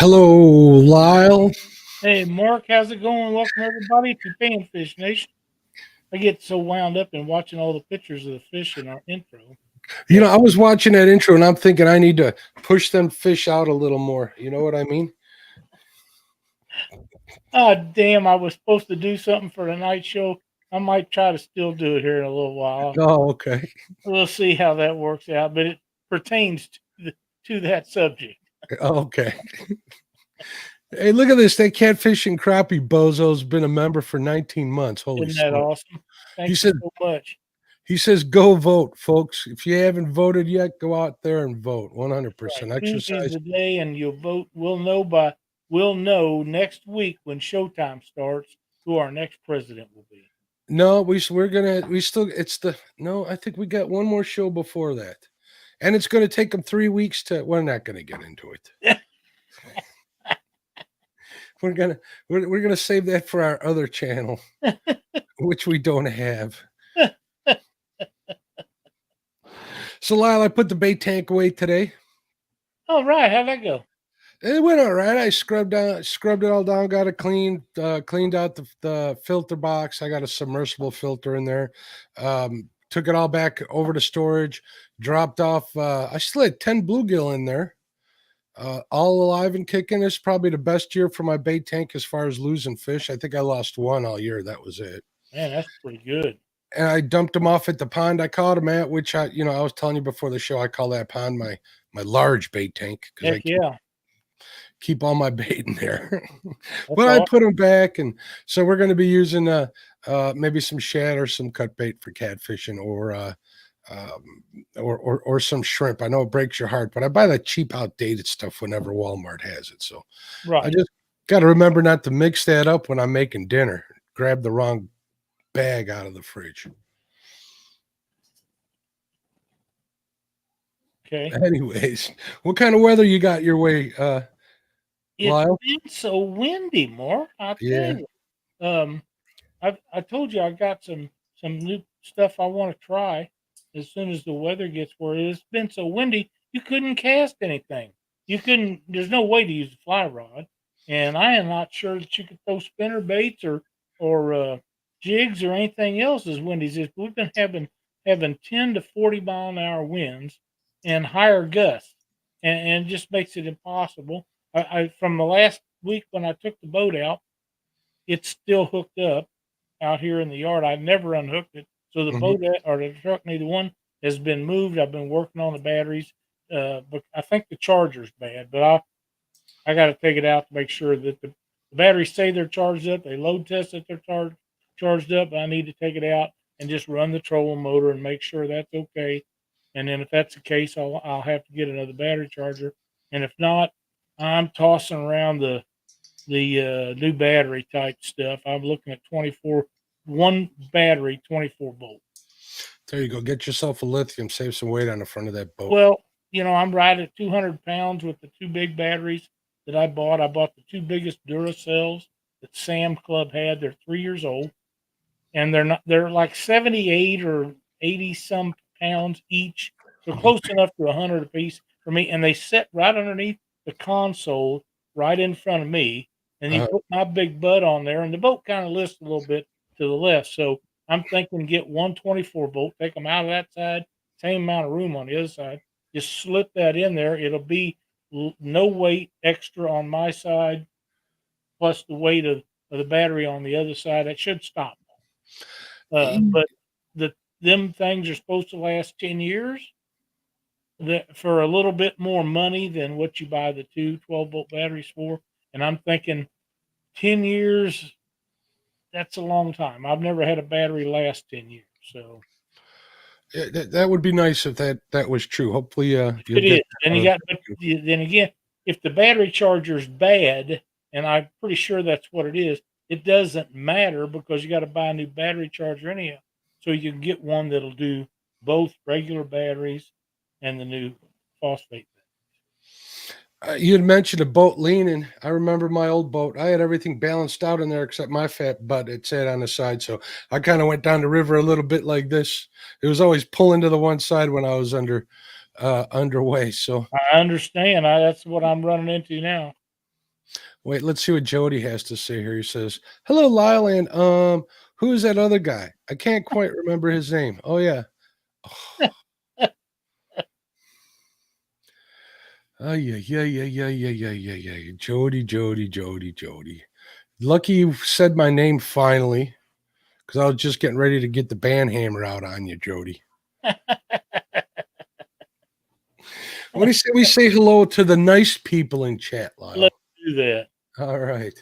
Hello, Lyle. Hey, Mark, how's it going? Welcome, everybody, to Panfish Nation. I get so wound up in watching all the pictures of the fish in our intro. I was watching that intro and I'm thinking I need to push them fish out a little more. You know what I mean? Oh, damn, I was supposed to do something for the night show. I might try to still do it here in a little while. Oh, okay. We'll see how that works out, but it pertains to that subject. Okay. Hey, look at this. That Catfish and Crappie Bozo's been a member for 19 months. Holy Isn't that smokes. awesome? Thank He you said, so much. he says, go vote, folks. If you haven't voted yet, go out there and vote. 100%. Right. Tuesday's Exercise. the day, and you'll vote. We'll know next week when Showtime starts who our next president will be. No, we're gonna no, I think we got one more show before that. And it's gonna take them 3 weeks to we're not gonna get into it. We're gonna save that for our other channel, which we don't have. So Lyle, I put the bait tank away today. All right, how'd that go? It went all right. I scrubbed it all down, got it cleaned, cleaned out the filter box. I got a submersible filter in there. Took it all back over to storage, dropped off. I still had 10 bluegill in there. All alive and kicking. It's probably the best year for my bait tank as far as losing fish. I think I lost one all year. That was it. Man, that's pretty good. And I dumped them off at the pond I caught them at, which I was telling you before the show, I call that pond my large bait tank because keep all my bait in there. But awesome. I put them back, and so we're going to be using maybe some shad or some cut bait for catfishing, or some shrimp. I know it breaks your heart, but I buy that cheap, outdated stuff whenever Walmart has it. So I just got to remember not to mix that up when I'm making dinner. Grab the wrong bag out of the fridge. Okay. Anyways, what kind of weather you got your way, Lyle? It's been so windy, Mark. I tell you. I told you I got some new stuff I want to try as soon as the weather gets where it's been so windy. You couldn't cast anything. There's no way to use a fly rod, and I am not sure that you could throw spinner baits or jigs or anything else as windy as this. We've been having 10 to 40 mile an hour winds and higher gusts, and it just makes it impossible. I from the last week when I took the boat out, it's still hooked up out here in the yard. I never unhooked it, so the boat or the truck, neither one, has been moved. I've been working on the batteries, but I think the charger's bad. But I got to take it out to make sure that the batteries say they're charged up. They load test that they're charged up. But I need to take it out and just run the trolling motor and make sure that's okay. And then if that's the case, I'll have to get another battery charger. And if not, I'm tossing around the new battery type stuff. I'm looking at 1 battery, 24 volt. There you go. Get yourself a lithium. Save some weight on the front of that boat. Well, I'm right at 200 pounds with the 2 big batteries that I bought. I bought the 2 biggest Duracells that Sam Club had. They're 3 years old, and they're like 78 or 80 some pounds each. So close enough to 100 a piece for me. And they sit right underneath the console, right in front of me. And you put my big butt on there, and the boat kind of lifts a little bit to the left. So I'm thinking get 124 volt, take them out of that side, same amount of room on the other side. Just slip that in there. It'll be no weight extra on my side, plus the weight of the battery on the other side. That should stop. But them things are supposed to last 10 years for a little bit more money than what you buy the 2 12-volt batteries for. And I'm thinking 10 years, that's a long time. I've never had a battery last 10 years. So that would be nice if that was true. Hopefully, it is. And then again, if the battery charger's bad, and I'm pretty sure that's what it is, it doesn't matter because you got to buy a new battery charger anyhow. So you can get one that'll do both regular batteries and the new phosphate. You had mentioned a boat leaning. I remember my old boat. I had everything balanced out in there except my fat butt. It sat on the side. So I kind of went down the river a little bit like this. It was always pulling to the one side when I was underway. So I understand. That's what I'm running into now. Wait, let's see what Jody has to say here. He says, "Hello, Lyle, and who is that other guy? I can't quite remember his name. Oh yeah, oh yeah. Jody. Lucky you said my name finally, because I was just getting ready to get the band hammer out on you, Jody. What do you say we say hello to the nice people in chat, Lyle? Let's do that. All right.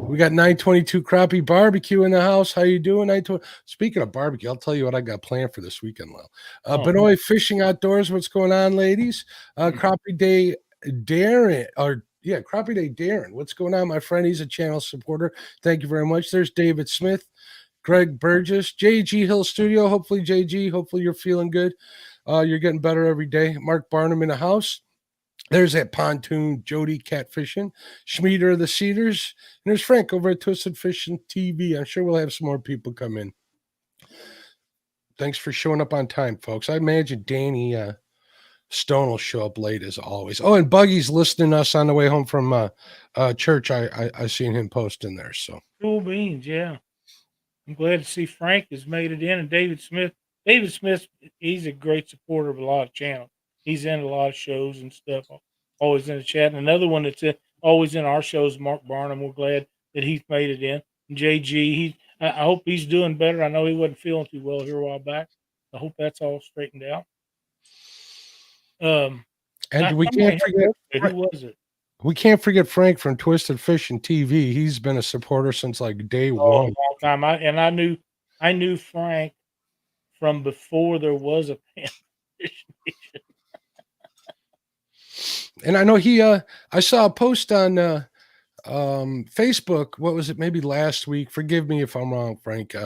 We got 922 Crappie Barbecue in the house. How you doing? 920. Speaking of barbecue, I'll tell you what I got planned for this weekend, Lyle. Benoit Fishing Outdoors. What's going on, ladies? Crappie Day Darren, Crappie Day Darren. What's going on, my friend? He's a channel supporter. Thank you very much. There's David Smith, Greg Burgess, JG Hill Studio. Hopefully, JG, hopefully you're feeling good. You're getting better every day. Mark Barnum in the house. There's that pontoon, Jody catfishing, Schmieder of the Cedars, and there's Frank over at Twisted Fishing TV. I'm sure we'll have some more people come in. Thanks for showing up on time, folks. I imagine Danny Stone will show up late as always. Oh, and Buggy's listening to us on the way home from church. I seen him posting there. So cool beans, yeah. I'm glad to see Frank has made it in, and David Smith. David Smith, he's a great supporter of a lot of channels. He's in a lot of shows and stuff, always in the chat. And another one that's always in our shows, Mark Barnum. We're glad that he's made it in. And JG, I hope he's doing better. I know he wasn't feeling too well here a while back. I hope that's all straightened out. And we can't forget, who was it? We can't forget Frank from Twisted Fishing TV. He's been a supporter since like day one. A long time. I knew Frank from before there was a Panfish Nation. And I know I saw a post on Facebook. What was it? Maybe last week. Forgive me if I'm wrong, Frank.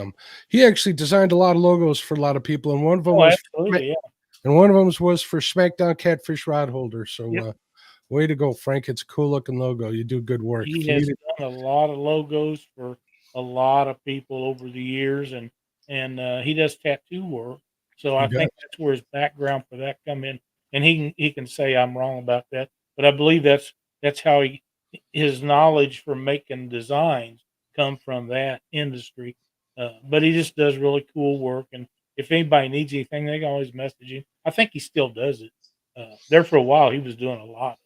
He actually designed a lot of logos for a lot of people, and one of them was for SmackDown Catfish Rod Holder. So way to go, Frank. It's a cool looking logo. You do good work. He has done a lot of logos for a lot of people over the years, and he does tattoo work. So I think that's where his background for that come in. And he can say I'm wrong about that, but I believe that's how his knowledge for making designs come from that industry. But he just does really cool work, and if anybody needs anything, they can always message him. I think he still does it. There for a while, he was doing a lot.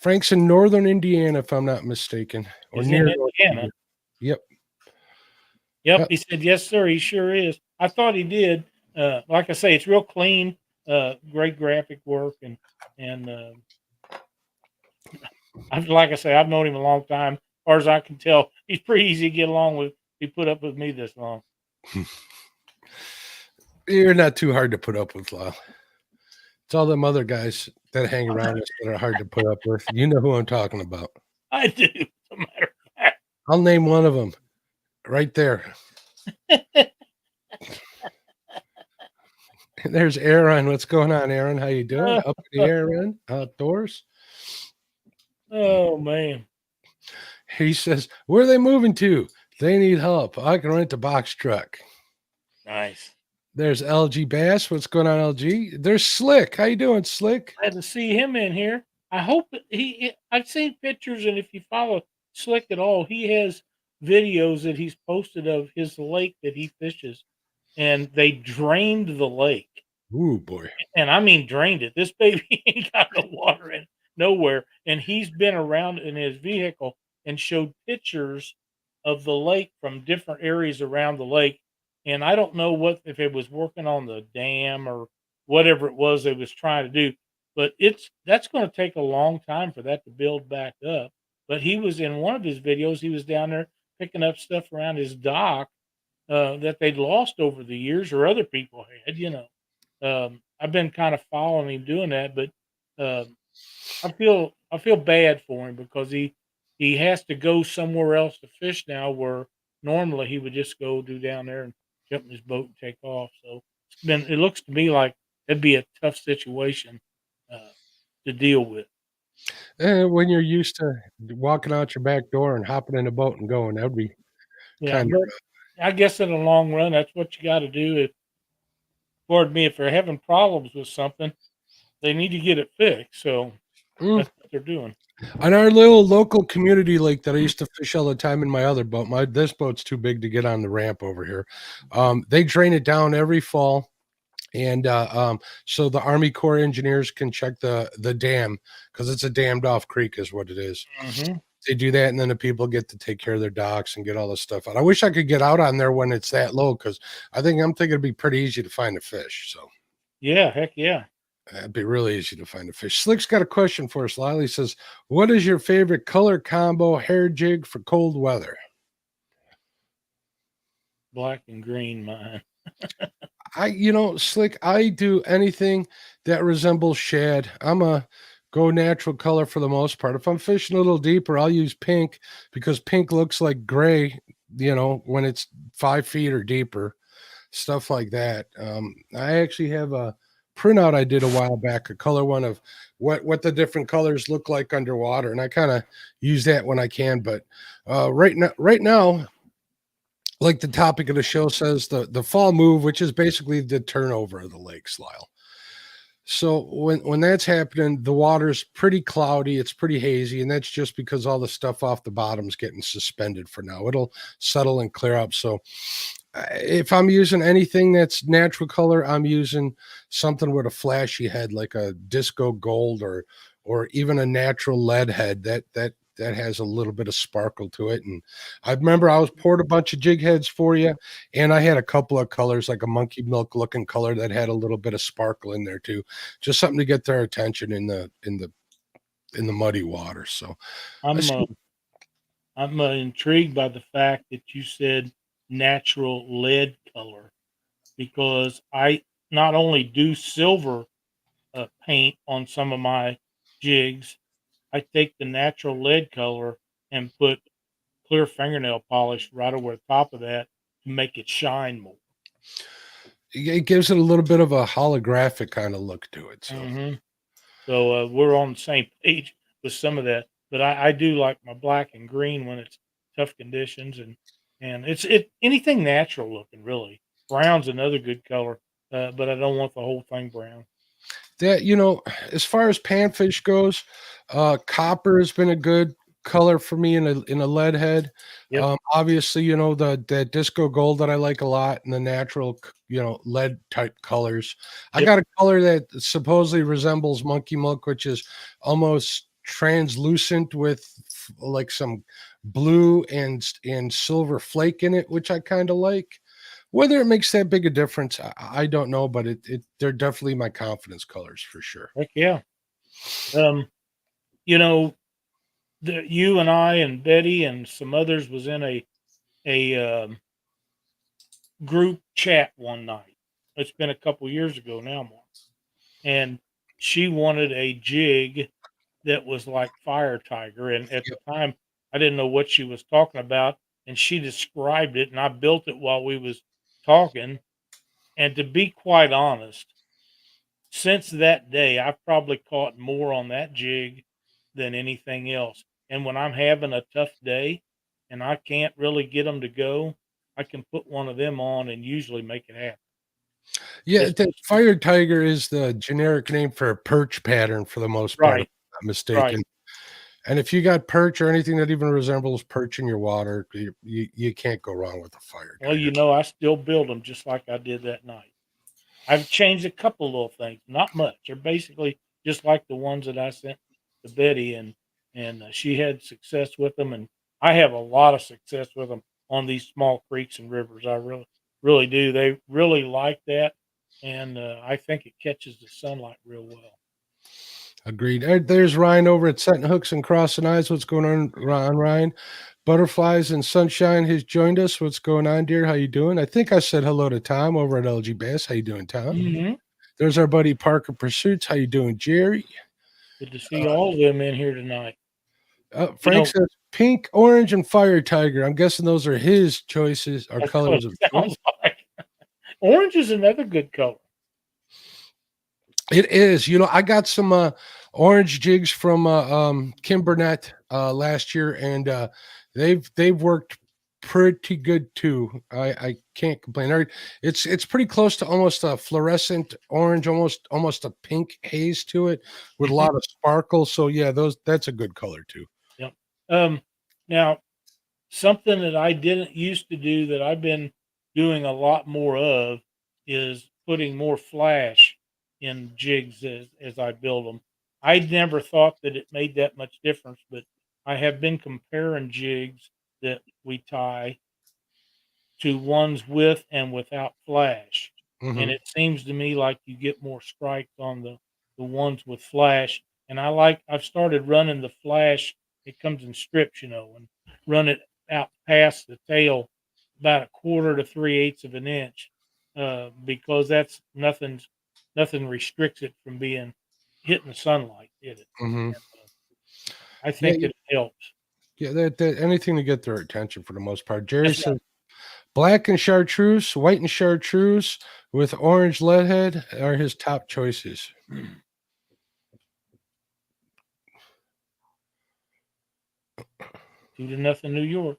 Frank's in northern Indiana, if I'm not mistaken, or He's near in Indiana. Yep. He said yes, sir. He sure is. I thought he did. Like I say, it's real clean. Great graphic work, and like I say, I've known him a long time. As far as I can tell, he's pretty easy to get along with. He put up with me this long. You're not too hard to put up with, Lyle. It's all them other guys that hang around us that are hard to put up with. You know who I'm talking about. I do. As a matter of fact, I'll name one of them right there. There's Aaron. What's going on, Aaron? How you doing? Up in the air, Aaron? Outdoors? Oh, man. He says, where are they moving to? They need help. I can rent a box truck. Nice. There's LG Bass. What's going on, LG? There's Slick. How you doing, Slick? Glad to see him in here. I hope I've seen pictures, and if you follow Slick at all, he has videos that he's posted of his lake that he fishes, and they drained the lake. Ooh, boy. And I mean drained it. This baby ain't got no water in nowhere. And he's been around in his vehicle and showed pictures of the lake from different areas around the lake. And I don't know if it was working on the dam or whatever it was they was trying to do, but that's going to take a long time for that to build back up. But he was in one of his videos, he was down there picking up stuff around his dock that they'd lost over the years, or other people had, I've been kind of following him doing that, but I feel bad for him because he has to go somewhere else to fish now, where normally he would just go down there and jump in his boat and take off. So it looks to me like it'd be a tough situation to deal with. When you're used to walking out your back door and hopping in a boat and going, that'd be kind of. I guess in the long run, that's what you got to do. If they're having problems with something, they need to get it fixed. So That's what they're doing. On our little local community lake that I used to fish all the time in my other boat, this boat's too big to get on the ramp over here. They drain it down every fall. And so the Army Corps engineers can check the dam, because it's a dammed off creek is what it is. Mm-hmm. They do that, and then the people get to take care of their docks and get all this stuff out. I wish I could get out on there when it's that low, because I'm thinking it'd be pretty easy to find a fish. So yeah, heck yeah. it'd be really easy to find a fish. Slick's got a question for us. Lily says, "What is your favorite color combo hair jig for cold weather?" Black and green, mine. Slick, I do anything that resembles shad. I'm a go natural color for the most part. If I'm fishing a little deeper, I'll use pink, because pink looks like gray, when it's 5 feet or deeper, stuff like that. I actually have a printout I did a while back, a color one of what the different colors look like underwater, and I kind of use that when I can. But right now, like the topic of the show says, the fall move, which is basically the turnover of the lakes, Lyle. So when that's happening, the water's pretty cloudy, it's pretty hazy, and that's just because all the stuff off the bottom's getting suspended for now. It'll settle and clear up. So if I'm using anything that's natural color, I'm using something with a flashy head, like a disco gold or even a natural lead head that has a little bit of sparkle to it. And I remember I was poured a bunch of jig heads for you, and I had a couple of colors, like a monkey milk looking color that had a little bit of sparkle in there too, just something to get their attention in the muddy water. So I'm intrigued by the fact that you said natural lead color, because I not only do silver paint on some of my jigs, I take the natural lead color and put clear fingernail polish right over the top of that to make it shine more. It gives it a little bit of a holographic kind of look to it. So, So we're on the same page with some of that. But I do like my black and green when it's tough conditions, and it's anything natural looking, really. Brown's another good color, but I don't want the whole thing brown. that as far as panfish goes, copper has been a good color for me in a lead head. Yep. Obviously, that disco gold that I like a lot, and the natural lead type colors. I Yep. got a color that supposedly resembles monkey milk, which is almost translucent with like some blue and silver flake in it, which I kind of like. Whether it makes that big a difference, I don't know, but they're definitely my confidence colors for sure. Heck yeah. You know, you and I and Betty and some others was in a group chat one night. It's been a couple years ago now, Mark. And she wanted a jig that was like Fire Tiger. And at the time, I didn't know what she was talking about. And she described it, and I built it while we was talking. And to be quite honest, since that day, I've probably caught more on that jig than anything else. And when I'm having a tough day and I can't really get them to go, I can put one of them on and usually make it happen. Yeah, the Fire Tiger is the generic name for a perch pattern for the most part, if I'm not mistaken. Right. And if you got perch or anything that even resembles perch in your water, you can't go wrong with a Fire Tiger. Well, I still build them just like I did that night. I've changed a couple little things, not much. They're basically just like the ones that I sent to Betty, and she had success with them, and I have a lot of success with them on these small creeks and rivers. I really do. They really like that, and I think it catches the sunlight real well. Agreed. There's Ryan over at Setting Hooks and Crossing Eyes. What's going on, Ryan? Butterflies and Sunshine has joined us. What's going on, dear? How you doing? I think I said hello to Tom over at LG Bass. How you doing, Tom? Mm-hmm. There's our buddy Parker Pursuits. How you doing, Jerry? Good to see all of them in here tonight. Frank says pink, orange, and Fire Tiger. I'm guessing those are his choices or colors of choice. Like. Orange is another good color. It is. I got some orange jigs from Kim Burnett last year, and they've worked pretty good too. I can't complain. It's pretty close to almost a fluorescent orange, almost a pink haze to it with a lot of sparkle. So yeah, that's a good color too. Yep. Now something that I didn't used to do that I've been doing a lot more of is putting more flash in jigs as I build them. I never thought that it made that much difference, but I have been comparing jigs that we tie to ones with and without flash. And Mhm. it seems to me like you get more strikes on the ones with flash. And I've started running the flash. It comes in strips, and run it out past the tail about a quarter to 3/8 of an inch, because that's nothing restricts it from being hitting the sunlight in it. Mhm. And, I Yeah, think it helps. yeah, that anything to get their attention for the most part. Jerry That's right. says black and chartreuse, white and chartreuse with orange leadhead are his top choices. 2-0 New York.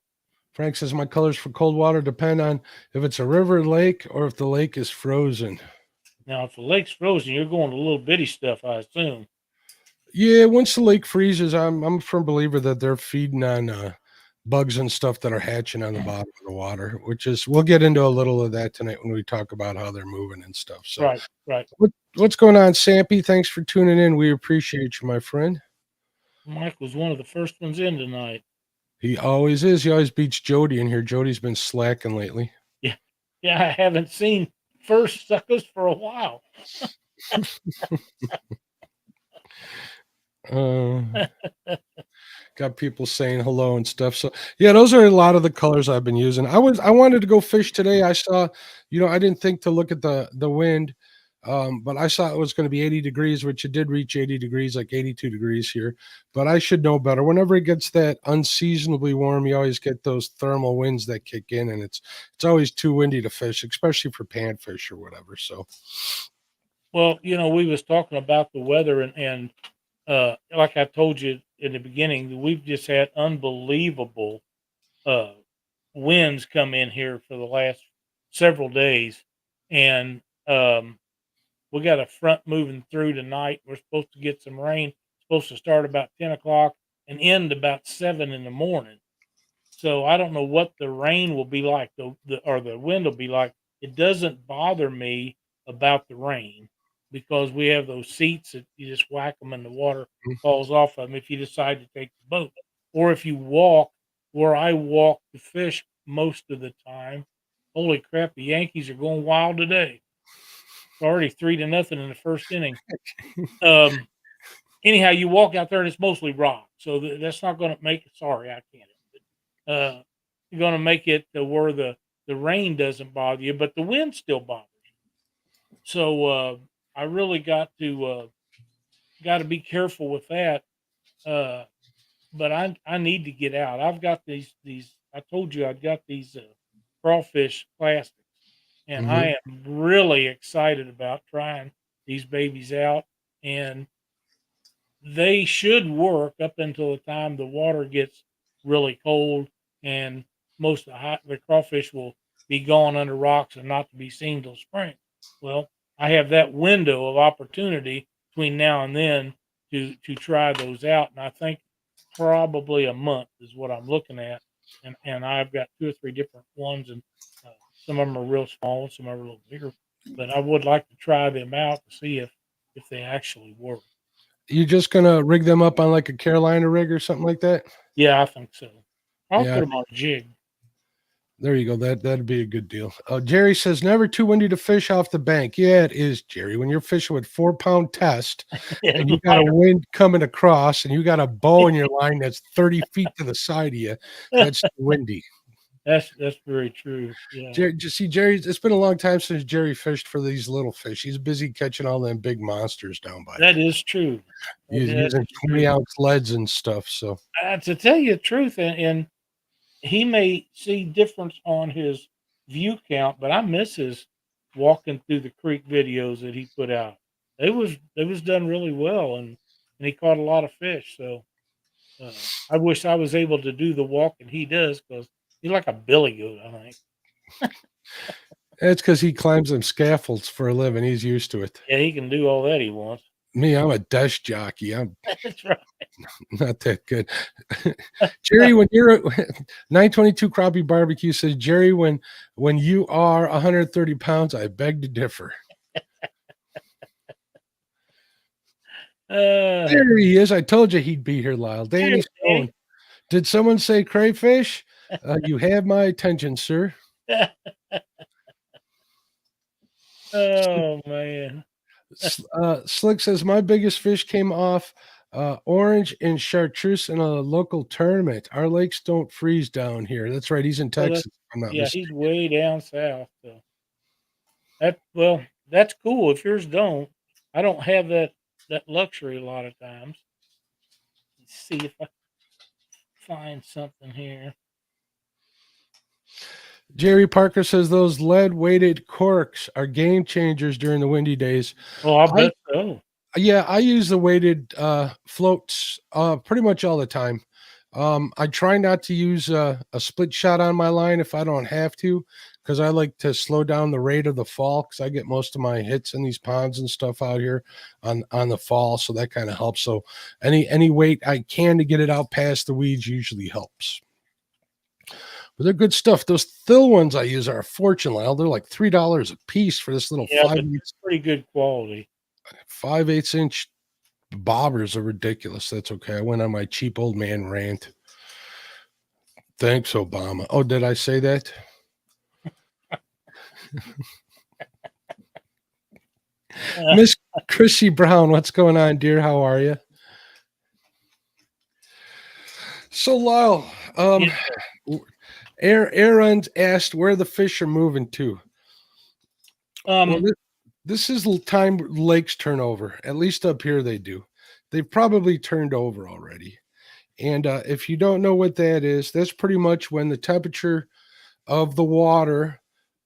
Frank says my colors for cold water depend on if it's a river, lake, or if the lake is frozen. Now, if the lake's frozen, you're going to little bitty stuff, I assume. Yeah, once the lake freezes, I'm a firm believer that they're feeding on bugs and stuff that are hatching on the bottom of the water, which is we'll get into a little of that tonight when we talk about how they're moving and stuff. So Right, right. what's going on, Sampy? Thanks for tuning in. We appreciate you, my friend. Mike was one of the first ones in tonight. He always is. He always beats Jody in here. Jody's been slacking lately. Yeah, yeah. I haven't seen first suckers for a while. Uh, got people saying hello and stuff. So yeah, those are a lot of the colors I've been using. I wanted to go fish today. I saw, I didn't think to look at the wind, but I saw it was going to be 80 degrees, which it did reach 80 degrees, like 82 degrees here. But I should know better. Whenever it gets that unseasonably warm, you always get those thermal winds that kick in, and it's always too windy to fish, especially for panfish or whatever. So Well, we was talking about the weather, and like I told you in the beginning, we've just had unbelievable uh, winds come in here for the last several days, and we got a front moving through tonight. We're supposed to get some rain. Supposed to start about 10 o'clock and end about 7 in the morning. So I don't know what the rain will be like, or the wind will be like. It doesn't bother me about the rain because we have those seats that you just whack them and the water falls off of them if you decide to take the boat. Or if you walk where I walk to fish most of the time. Holy crap, the Yankees are going wild today. It's already 3-0 in the first inning. Anyhow, you walk out there and it's mostly rock. So that's not going to make it. Sorry, I can't. Uh, you're going to make it to where the rain doesn't bother you, but the wind still bothers you. So I really got to be careful with that. But I need to get out. I've got these. I told you I've got these crawfish plastics, and mhm. I am really excited about trying these babies out. And they should work up until the time the water gets really cold, and most of the crawfish will be gone under rocks and not to be seen till spring. Well, I have that window of opportunity between now and then to try those out, and I think probably a month is what I'm looking at, and I've got 2 or 3 different ones, and some of them are real small, and some are a little bigger, but I would like to try them out to see if they actually work. You just gonna rig them up on like a Carolina rig or something like that? Yeah, I think so. I'll Yeah, put them on a jig. there you go. That'd be a good deal. Jerry says never too windy to fish off the bank. Yeah, it is, Jerry. When you're fishing with 4-pound test Yeah, and you got a wind coming across and you got a bow in your line that's 30 feet to the side of you, that's too windy. that's very true. Yeah, Jerry, just see Jerry. It's been a long time since Jerry fished for these little fish. He's busy catching all them big monsters down by. that is true. He's That using is true. 20-ounce leads and stuff. So To tell you the truth, and he may see difference on his view count, but I miss his walking through the creek videos that he put out. They was done really well, and he caught a lot of fish. So I wish I was able to do the walking he does because He's like a billy goat, I think. It's because he climbs them scaffolds for a living. He's used to it. Yeah, he can do all that he wants. Me, I'm a desk jockey. I'm That's right. not that good. Jerry, when you're at 922 Crappie Barbecue says, Jerry, when you are 130 pounds, I beg to differ. There he is. I told you he'd be here, Lyle. Danny Stone. Did someone say crayfish? You have my attention, sir. Oh, man. Slick says, my biggest fish came off orange and chartreuse in a local tournament. Our lakes don't freeze down here. That's right. He's in Texas. I'm not mistaken. He's way down south. So that's cool. If yours don't, I don't have that luxury a lot of times. Let's see if I find something here. Jerry Parker says those lead weighted corks are game changers during the windy days. Oh, I bet so. Yeah, I use the weighted floats pretty much all the time. I try not to use a split shot on my line if I don't have to, because I like to slow down the rate of the fall, because I get most of my hits in these ponds and stuff out here on the fall, so that kind of helps. So any weight I can to get it out past the weeds usually helps. But they're good stuff. Those Thill ones I use are a fortune, Lyle. They're like $3 a piece for this little 5/8. Pretty good quality. 5/8 inch bobbers are ridiculous. That's okay. I went on my cheap old man rant. Thanks, Obama. Oh, did I say that? Miss Chrissy Brown, what's going on, dear? How are you? So, Lyle, Aaron asked where the fish are moving to. Well, this is the time lakes turn over. At least up here they do. They've probably turned over already. And if you don't know what that is, that's pretty much when the temperature of the water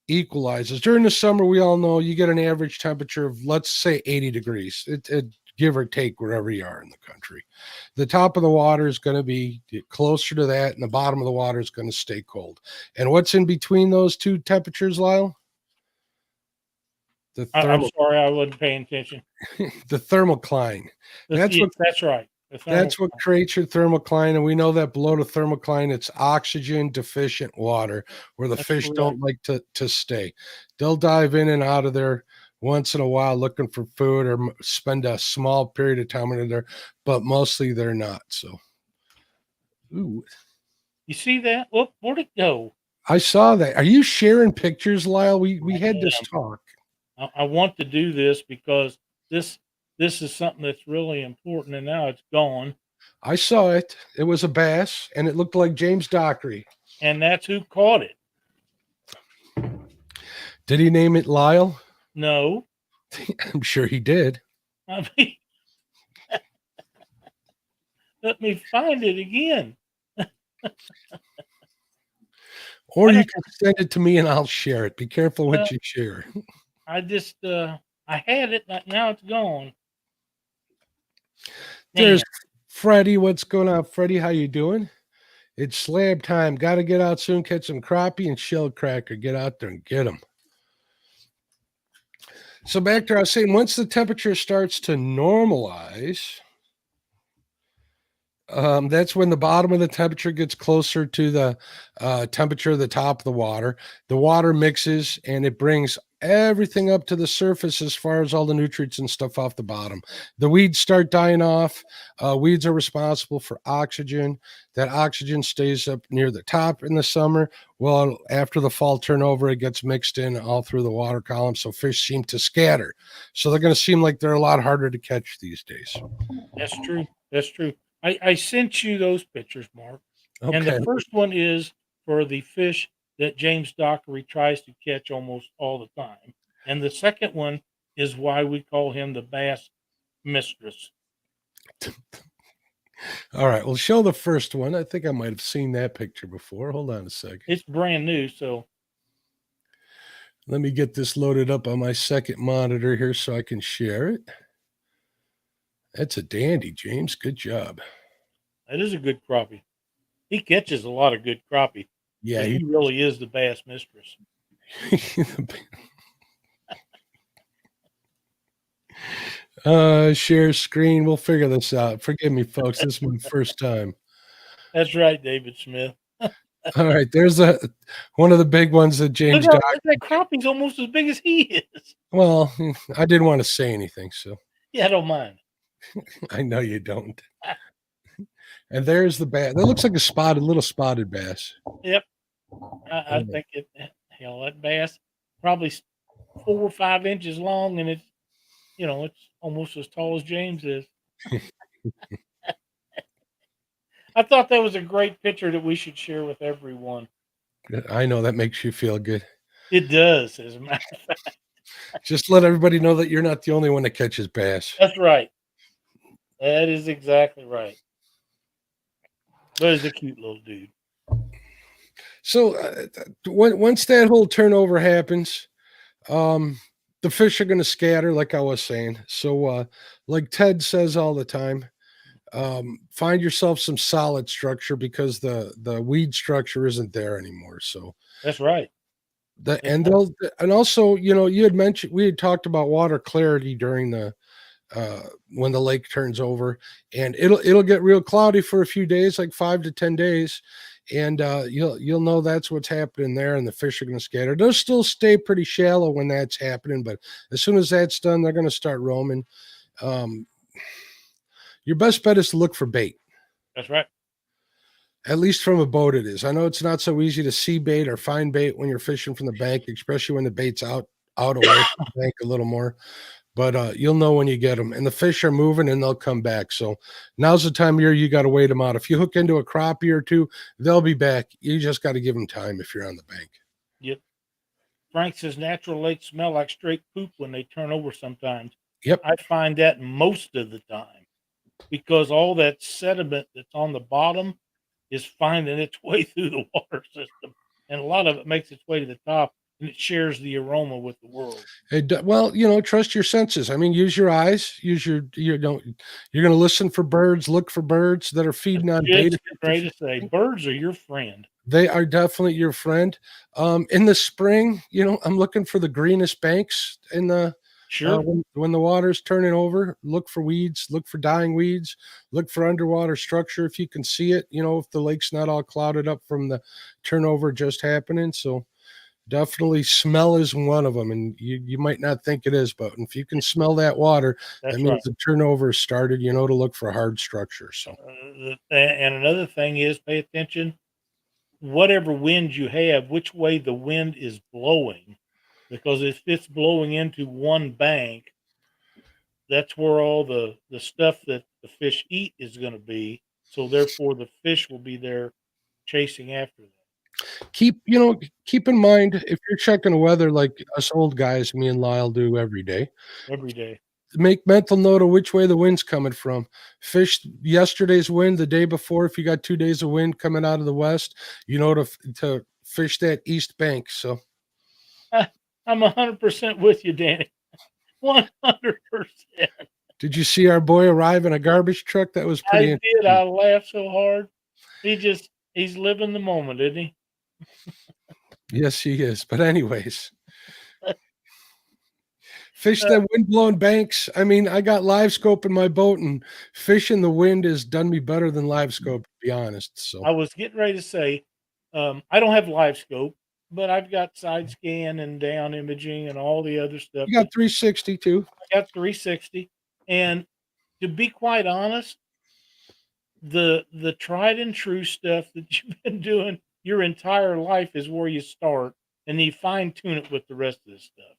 equalizes. During the summer, we all know you get an average temperature of, let's say, 80 degrees. It give or take wherever you are in the country. The top of the water is going to be closer to that, and the bottom of the water is going to stay cold. And what's in between those two temperatures, Lyle? I'm sorry, I wasn't paying attention. The thermocline. That's right. That's what creates your thermocline, and we know that below the thermocline, it's oxygen deficient water where the fish don't like to stay. They'll dive in and out of there once in a while looking for food or spend a small period of time in there, but mostly they're not. So, ooh, you see that? Whoop, where'd it go? I saw that. Are you sharing pictures, Lyle? We had this talk. I want to do this because this is something that's really important, and now it's gone. I saw it. It was a bass, and it looked like James Dockery. And that's who caught it. Did he name it Lyle? No. I'm sure he did. I mean, let me find it again. Or you can send it to me and I'll share it. Be careful what you share. I just, I had it, now it's gone. There's Freddie. What's going on, Freddie? How you doing? It's slab time. Got to get out soon, catch some crappie and shell cracker. Get out there and get them. So back to, I was saying, once the temperature starts to normalize, that's when the bottom of the temperature gets closer to the temperature of the top of the water. The water mixes and it brings everything up to the surface as far as all the nutrients and stuff off the bottom. The weeds start dying off. Weeds are responsible for oxygen. That oxygen stays up near the top in the summer. Well, after the fall turnover, it gets mixed in all through the water column, so fish seem to scatter. So they're going to seem like they're a lot harder to catch these days. That's true. That's true. I sent you those pictures, Mark. Okay. And the first one is for the fish that James Dockery tries to catch almost all the time. And the second one is why we call him the bass mistress. All right. Well, show the first one. I think I might have seen that picture before. Hold on a second. It's brand new, so. Let me get this loaded up on my second monitor here so I can share it. That's a dandy, James. Good job. That is a good crappie. He catches a lot of good crappie. Yeah, he really is the bass mistress. Share screen. We'll figure this out. Forgive me, folks. This is my first time. That's right, David Smith. All right, there's one of the big ones that James Look that crappie's almost as big as he is. Well, I didn't want to say anything, so Yeah, I don't mind. I know you don't. And there's the bass. That looks like a little spotted bass. Yep. I think hell, that bass probably 4 or 5 inches long, and it's almost as tall as James is. I thought that was a great picture that we should share with everyone. I know that makes you feel good. It does, as a matter of fact. Just let everybody know that you're not the only one that catches bass. That's right. That is exactly right. But he's a cute little dude. So once that whole turnover happens, the fish are going to scatter, like I was saying. So like Ted says all the time, find yourself some solid structure because the weed structure isn't there anymore. So that's right. And also, you had mentioned, we had talked about water clarity during the when the lake turns over, and it'll get real cloudy for a few days, like 5 to 10 days, and you'll know that's what's happening there, and the fish are going to scatter. They'll still stay pretty shallow when that's happening, but as soon as that's done, they're going to start roaming. Your best bet is to look for bait. That's right. At least from a boat it is. I know it's not so easy to see bait or find bait when you're fishing from the bank, especially when the bait's out away from the bank a little more. But you'll know when you get them. And the fish are moving and they'll come back. So now's the time of year you got to wait them out. If you hook into a crappie or two, they'll be back. You just got to give them time if you're on the bank. Yep. Frank says natural lakes smell like straight poop when they turn over sometimes. Yep. I find that most of the time because all that sediment that's on the bottom is finding its way through the water system. And a lot of it makes its way to the top and it shares the aroma with the world. Well, trust your senses. I mean, use your eyes, you're going to listen for birds, look for birds that are feeding on bait. Great to say, birds are your friend. They are definitely your friend. In the spring, I'm looking for the greenest banks in the, sure. When the water's turning over, look for weeds, look for dying weeds, look for underwater structure if you can see it, if the lake's not all clouded up from the turnover just happening. So definitely smell is one of them, and you might not think it is, but if you can smell that water, that means the turnover started, to look for hard structure. So and another thing is pay attention, whatever wind you have, which way the wind is blowing, because if it's blowing into one bank, that's where all the stuff that the fish eat is going to be. So therefore the fish will be there chasing after them. Keep in mind, if you're checking the weather like us old guys, me and Lyle do every day, make mental note of which way the wind's coming from. Fish yesterday's wind, the day before, if you got 2 days of wind coming out of the west, to fish that east bank. So I'm 100% with you, Danny. 100%. Did you see our boy arrive in a garbage truck? That was pretty interesting. I laughed so hard. He's living the moment, isn't he? Yes, he is. But anyways, fish that wind-blown banks. I mean, I got live scope in my boat, and fish in the wind has done me better than live scope, to be honest. So I was getting ready to say, I don't have live scope, but I've got side scan and down imaging and all the other stuff. You got 360 too. I got 360, and to be quite honest, the tried and true stuff that you've been doing your entire life is where you start, and you fine tune it with the rest of this stuff.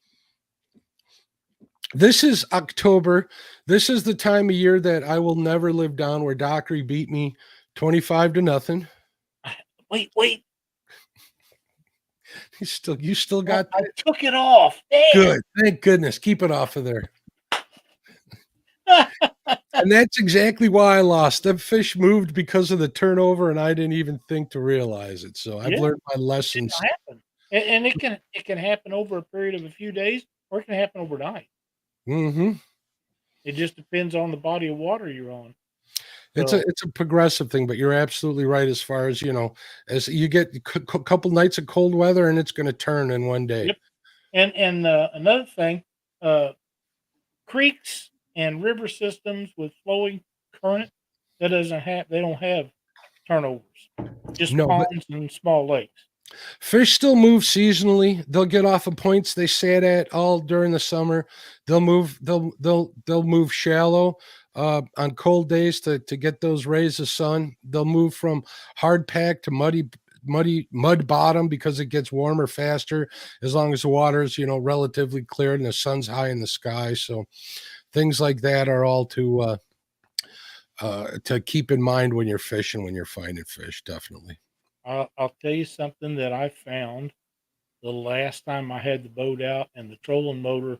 This is October. This is the time of year that I will never live down, where Dockery beat me 25-0. Wait. You still got I took it off. Damn. Good. Thank goodness. Keep it off of there. And that's exactly why I lost. The fish moved because of the turnover, and I didn't even think to realize it. So I've learned my lessons. And it can happen over a period of a few days, or it can happen overnight. Mm-hmm. It just depends on the body of water you're on. It's a progressive thing, but you're absolutely right as far as, as you get a couple nights of cold weather and it's going to turn in one day. Yep. And another thing, creeks and river systems with flowing current, they don't have turnovers, just ponds and small lakes. Fish still move seasonally. They'll get off of points they sat at all during the summer. They'll move. They'll move shallow on cold days to get those rays of sun. They'll move from hard pack to mud bottom because it gets warmer faster as long as the water is relatively clear and the sun's high in the sky. So things like that are all to keep in mind when you're fishing, when you're finding fish. Definitely. I'll tell you something that I found the last time I had the boat out and the trolling motor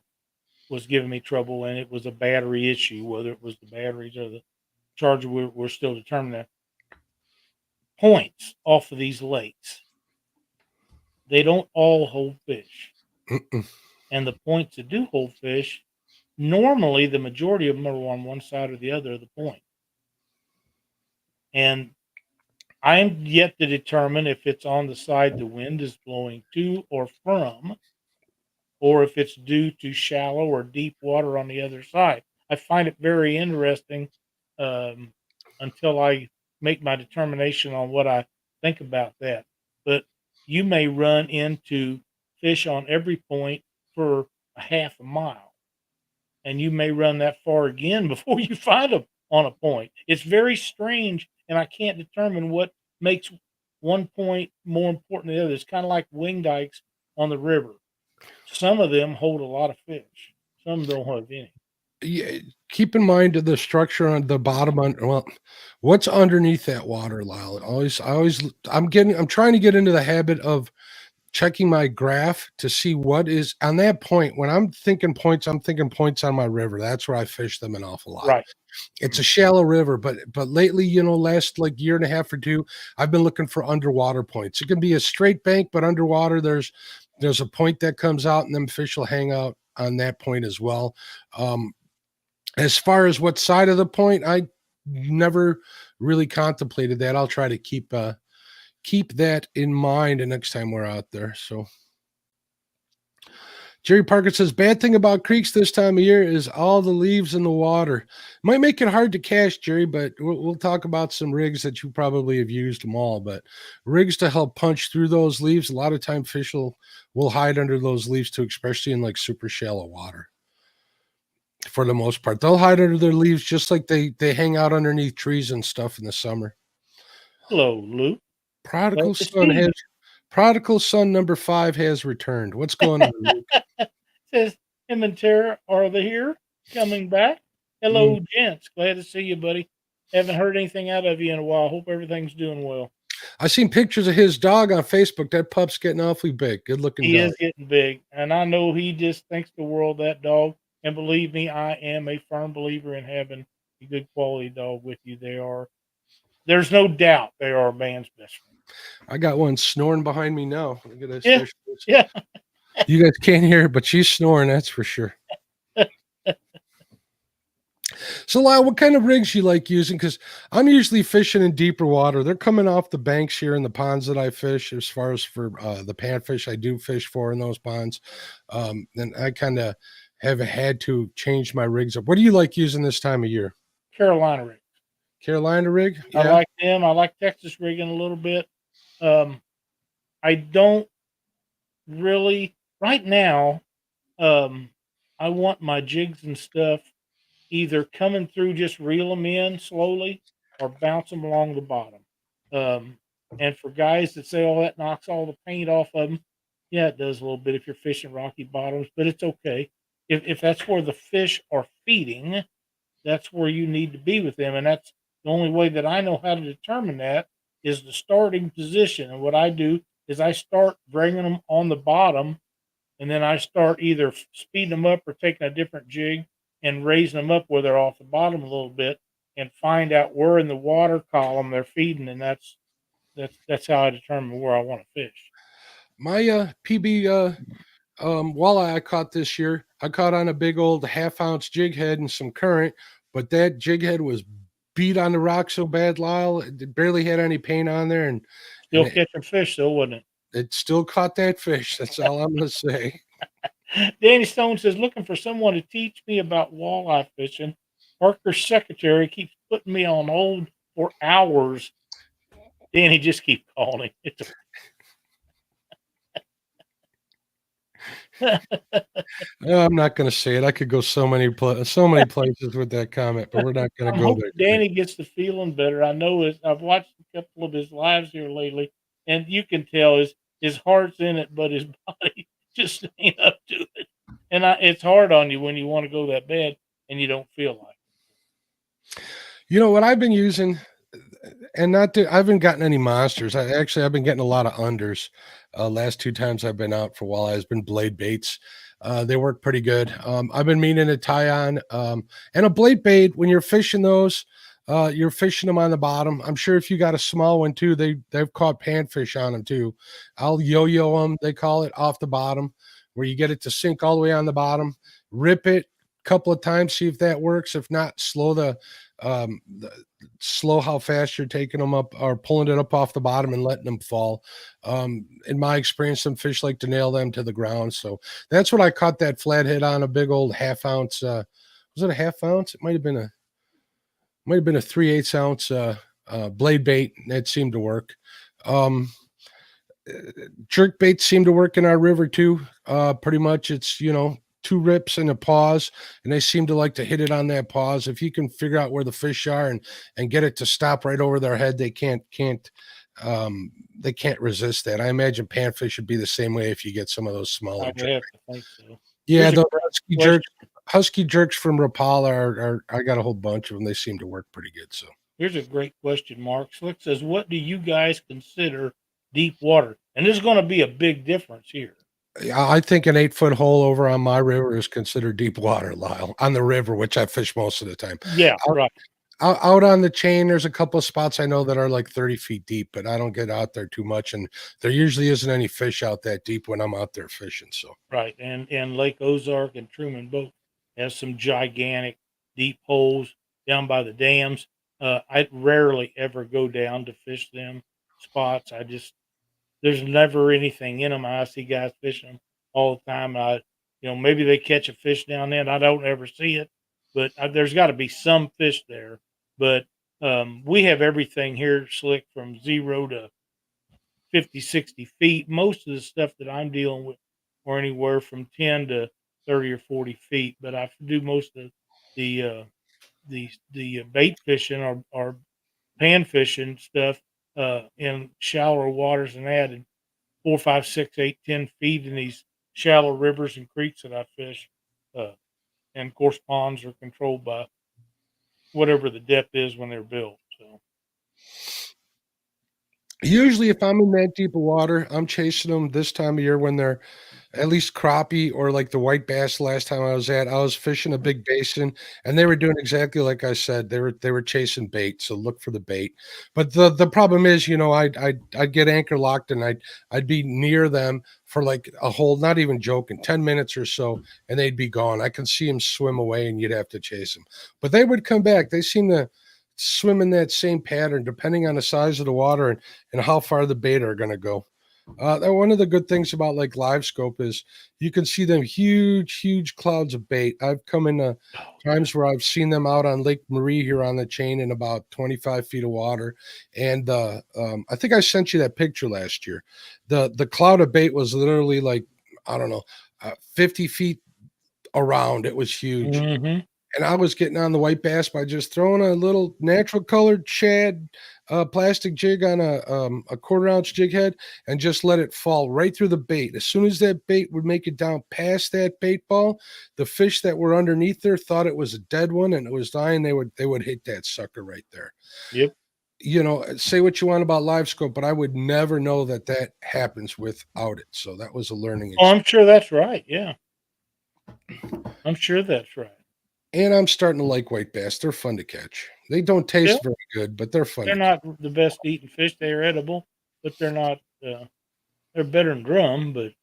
was giving me trouble, and it was a battery issue. Whether it was the batteries or the charger, we're still determining that. Points off of these lakes, they don't all hold fish. And the points that do hold fish, normally the majority of them are on one side or the other of the point. And I'm yet to determine if it's on the side the wind is blowing to or from, or if it's due to shallow or deep water on the other side. I find it very interesting until I make my determination on what I think about that. But you may run into fish on every point for a half a mile, and you may run that far again before you find them on a point. It's very strange, and I can't determine what makes one point more important than the other. It's kind of like wing dikes on the river. Some of them hold a lot of fish. Some don't have any. Yeah, keep in mind the structure on the bottom. What's underneath that water, Lyle? I'm trying to get into the habit of checking my graph to see what is on that point. When I'm thinking points on my river. That's where I fish them an awful lot. Right. It's a shallow river, but lately, last like year and a half or two, I've been looking for underwater points. It can be a straight bank, but underwater there's a point that comes out, and then fish will hang out on that point as well. As far as what side of the point, I never really contemplated that. I'll try to keep that in mind the next time we're out there. So Jerry Parker says, bad thing about creeks this time of year is all the leaves in the water. Might make it hard to cast, Jerry, but we'll talk about some rigs that you probably have used them all. But rigs to help punch through those leaves, a lot of time fish will hide under those leaves too, especially in like super shallow water. For the most part, they'll hide under their leaves just like they hang out underneath trees and stuff in the summer. Hello, Luke. Prodigal son number 5 has returned. What's going on, Luke? Says him and Tara, are they here? Coming back? Hello, gents. Glad to see you, buddy. Haven't heard anything out of you in a while. Hope everything's doing well. I seen pictures of his dog on Facebook. That pup's getting awfully big. Good looking dog. He is getting big, and I know he just thinks the world of that dog. And believe me, I am a firm believer in having a good quality dog with you. There's no doubt they are a man's best friend. I got one snoring behind me now. Look at this. Yeah. You guys can't hear it, but she's snoring, that's for sure. So, Lyle, what kind of rigs you like using? Because I'm usually fishing in deeper water. They're coming off the banks here in the ponds that I fish. As far as for the panfish I do fish for in those ponds, and I kind of have had to change my rigs up. What do you like using this time of year? Carolina rig. Carolina rig? Yeah. I like them. I like Texas rigging a little bit. I don't really right now. I want my jigs and stuff either coming through, just reel them in slowly, or bounce them along the bottom. And for guys that say, "Oh, that knocks all the paint off of them," yeah, it does a little bit if you're fishing rocky bottoms, but it's okay. If that's where the fish are feeding, that's where you need to be with them. And that's the only way that I know how to determine that is the starting position. And what I do is I start bringing them on the bottom, and then I start either speeding them up or taking a different jig and raising them up where they're off the bottom a little bit and find out where in the water column they're feeding. And that's how I determine where I want to fish. My PB walleye I caught this year, I caught on a big old 1/2 ounce jig head and some current, but that jig head was beat on the rock so bad, Lyle. It barely had any paint on there, and Still it, catching fish, though, wasn't it still caught that fish. That's all I'm gonna say. it? Danny Stone says, looking for someone to teach me about walleye fishing. Parker's secretary keeps putting me on hold for hours. Danny, just keep calling. I'm not going to say it. I could go so many places with that comment, but we're not going to I'm go hoping there. Danny gets the feeling better. I know I've watched a couple of his lives here lately, and you can tell his heart's in it, but his body just ain't up to it. And it's hard on you when you want to go that bad and you don't feel like it. You know what I've been using, and I haven't gotten any monsters. I've been getting a lot of unders. Last 2 times I've been out for walleye has been blade baits. They work pretty good. I've been meaning to tie on and a blade bait when you're fishing those. You're fishing them on the bottom. I'm sure if you got a small one too, they've caught panfish on them too. I'll yo-yo them, they call it, off the bottom, where you get it to sink all the way on the bottom. Rip it a couple of times, see if that works. If not, slow how fast you're taking them up or pulling it up off the bottom and letting them fall. In my experience, some fish like to nail them to the ground. So that's what I caught that flathead on, a big old half-ounce. Was it a half-ounce? It might have been a 3/8 ounce blade bait. That seemed to work. Jerk baits seem to work in our river too. Pretty much it's, 2 rips and a pause, and they seem to like to hit it on that pause. If you can figure out where the fish are and get it to stop right over their head, they can't resist that. I imagine panfish would be the same way if you get some of those smaller. I have to think so. Yeah, the husky jerks from Rapala are I got a whole bunch of them. They seem to work pretty good. So here's a great question. Mark Slick says, what do you guys consider deep water? And there's going to be a big difference here. I think an 8-foot hole over on my river is considered deep water, Lyle, on the river, which I fish most of the time. Yeah, right. Out on the chain, there's a couple of spots I know that are like 30 feet deep, but I don't get out there too much. And there usually isn't any fish out that deep when I'm out there fishing. So right. And Lake Ozark and Truman both has some gigantic deep holes down by the dams. I rarely ever go down to fish them spots. There's never anything in them. I see guys fishing them all the time. Maybe they catch a fish down there and I don't ever see it, but there's got to be some fish there. But we have everything here, Slick, from 0 to 50, 60 feet. Most of the stuff that I'm dealing with are anywhere from 10 to 30 or 40 feet. But I do most of the bait fishing or pan fishing stuff in shallower waters than that, and 4, 5, 6, 8, 10 feet in these shallow rivers and creeks that I fish. And of course, ponds are controlled by whatever the depth is when they're built. So usually if I'm in that deep of water, I'm chasing them this time of year when they're at least crappie or like the white bass. Last time I was fishing a big basin, and they were doing exactly like I said. They were chasing bait, so look for the bait. But the problem is, I'd get anchor locked and I'd be near them for like a whole, not even joking, 10 minutes or so, and they'd be gone. I can see them swim away, and you'd have to chase them. But they would come back. They seem to swim in that same pattern, depending on the size of the water and how far the bait are going to go. One of the good things about like live scope is you can see them huge clouds of bait. I've come in times where I've seen them out on Lake Marie here on the chain in about 25 feet of water. And I think I sent you that picture last year. The cloud of bait was literally like, I don't know, 50 feet around. It was huge. mm-hmm. And I was getting on the white bass by just throwing a little natural colored shad plastic jig on a 1/4 ounce jig head and just let it fall right through the bait. As soon as that bait would make it down past that bait ball, the fish that were underneath there thought it was a dead one and it was dying. They would hit that sucker right there. Yep. Say what you want about live scope, but I would never know that happens without it. So that was a learning experience. Oh, I'm sure that's right. Yeah. I'm sure that's right. And I'm starting to like white bass. They're fun to catch. They don't taste very good, but they're fun. They're not the best eating fish. They are edible, but they're not. They're better than drum, but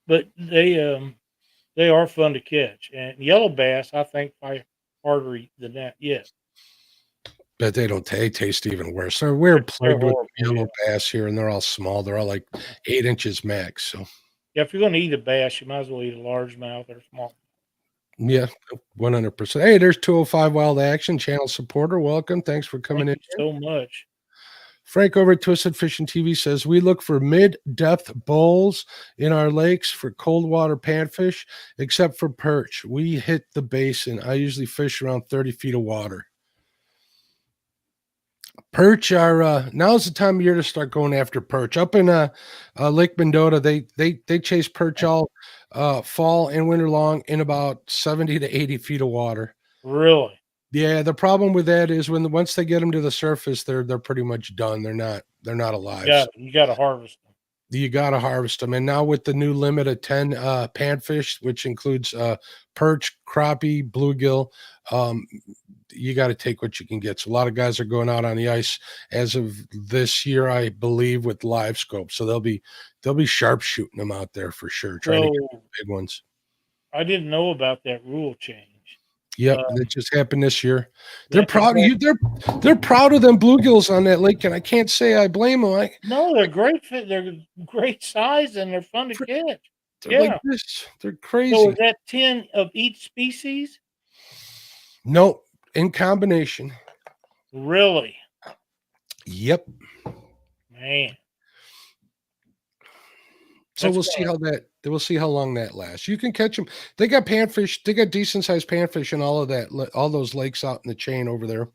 but they are fun to catch. And yellow bass, I think, by harder than that yet. But they don't taste even worse. So we're plagued with horrible, yellow bass here, and they're all small. They're all like 8 inches max. So Yeah, if you're going to eat a bass, you might as well eat a largemouth or small. yeah, 100%. Hey, there's 205 Wild Action channel supporter. Welcome. Thanks for coming Thank in. you so much. Frank over at Twisted Fishing TV says, we look for mid-depth bowls in our lakes for cold water panfish, except for perch. We hit the basin. I usually fish around 30 feet of water. Perch are now's the time of year to start going after perch. Up in Lake Mendota, they chase perch all fall and winter long in about 70 to 80 feet of water. Really? Yeah, the problem with that is once they get them to the surface, they're pretty much done. They're not alive. Yeah, you got to harvest them. You got to harvest them. And now with the new limit of 10 panfish, which includes perch, crappie, bluegill, you got to take what you can get. So a lot of guys are going out on the ice as of this year, I believe, with live scope. So they'll be sharp shooting them out there for sure, trying to get big ones. I didn't know about that rule change. Yep, it just happened this year. They're proud of you. They're proud of them bluegills on that lake, and I can't say I blame them. No, they're great. They're great size, and they're fun to catch. They're like this. They're crazy. So is that 10 of each species? No, in combination. Really? Yep. Man. So we'll see how long that lasts. You can catch them. They got panfish. They got decent sized panfish in all of that, all those lakes out in the chain over there.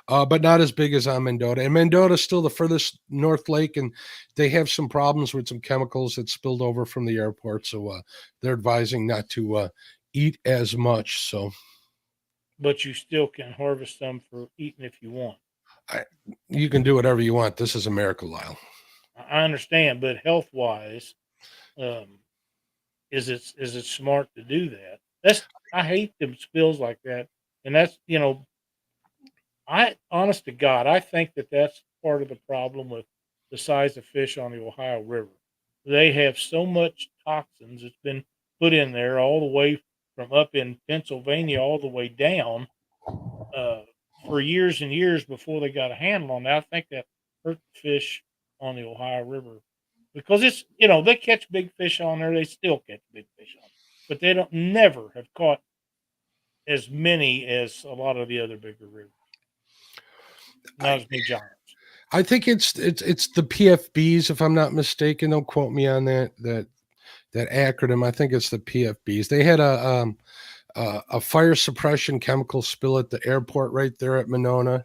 But not as big as on Mendota. And Mendota is still the furthest north lake, and they have some problems with some chemicals that spilled over from the airport. So they're advising not to eat as much. So, but you still can harvest them for eating if you want. You can do whatever you want. This is America, Lyle. I understand, but health wise, is it smart to do that? I hate them spills like that, and that's honest to God, I think that's part of the problem with the size of fish on the Ohio River. They have so much toxins that's been put in there all the way from up in Pennsylvania all the way down for years and years before they got a handle on that. I think that hurt the fish on the Ohio River because it's they catch big fish on there. They still catch big fish on, but they never have caught as many as a lot of the other bigger rivers. Not as many giants. I think it's the PFBs, if I'm not mistaken. Don't quote me on that acronym. I think it's the PFBs. They had a fire suppression chemical spill at the airport right there at Monona.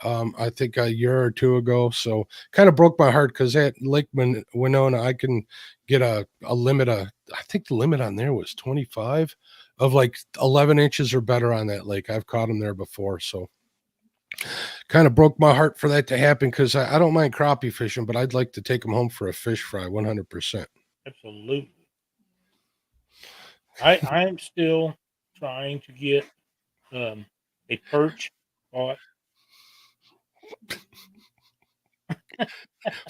I think a year or two ago. So kind of broke my heart because at Lake Winona, I can get a limit of, I think the limit on there was 25 of like 11 inches or better on that lake. I've caught them there before. So kind of broke my heart for that to happen because I don't mind crappie fishing, but I'd like to take them home for a fish fry 100%. Absolutely. I'm still trying to get a perch caught.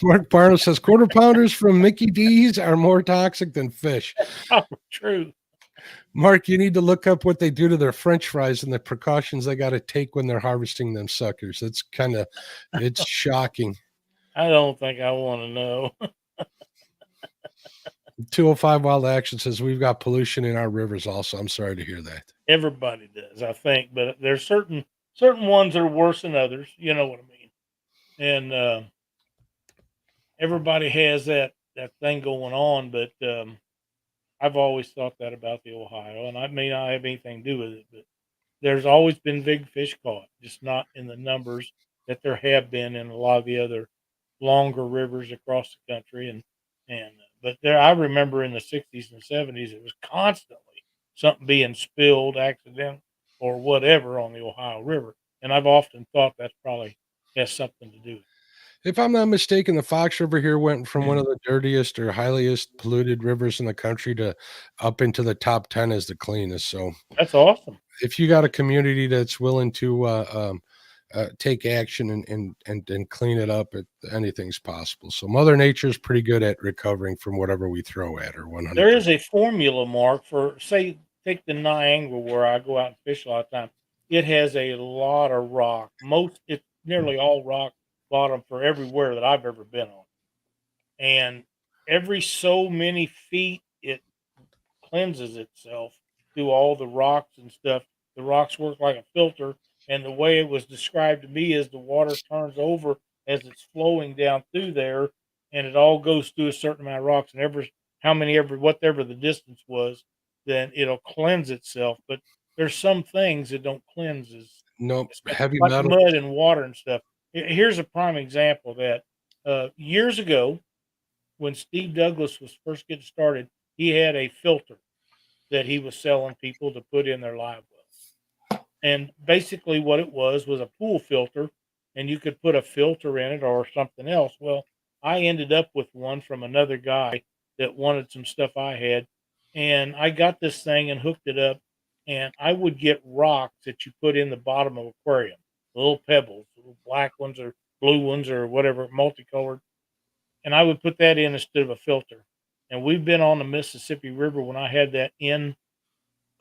Mark Barno says quarter pounders from Mickey D's are more toxic than fish. Oh, true. Mark, you need to look up what they do to their French fries and the precautions they got to take when they're harvesting them suckers. It's shocking. I don't think I want to know. 205 Wild Action says we've got pollution in our rivers also. I'm sorry to hear that. Everybody does, I think, but there's certain ones that are worse than others. You know what I mean? And everybody has that thing going on, but I've always thought that about the Ohio, and I may not have anything to do with it, but there's always been big fish caught, just not in the numbers that there have been in a lot of the other longer rivers across the country. But there, I remember in the 60s and 70s, it was constantly something being spilled, accident or whatever on the Ohio River, and I've often thought that probably has something to do with it. If I'm not mistaken, the Fox River here went from one of the dirtiest or highest polluted rivers in the country to up into the top 10 as the cleanest. So that's awesome. If you got a community that's willing to take action and clean it up, anything's possible. So Mother Nature is pretty good at recovering from whatever we throw at her. 100%. There is a formula, Mark, for say take the Niagara where I go out and fish a lot of time. it has a lot of rock. It's nearly all rock bottom for everywhere that I've ever been on. And every so many feet, it cleanses itself through all the rocks and stuff. The rocks work like a filter, and the way it was described to me is the water turns over as it's flowing down through there, and it all goes through a certain amount of rocks, and every whatever the distance was, then it'll cleanse itself. But there's some things that don't cleanse Nope. as Heavy like metal. mud and water and stuff. Here's a prime example of that. Years ago, when Steve Douglas was first getting started, he had a filter that he was selling people to put in their live wells. And basically what it was a pool filter, and you could put a filter in it or something else. Well, I ended up with one from another guy that wanted some stuff I had, and I got this thing and hooked it up, and I would get rocks that you put in the bottom of aquarium, little pebbles, little black ones or blue ones or whatever, multicolored, and I would put that in instead of a filter. And we've been on the Mississippi River when I had that in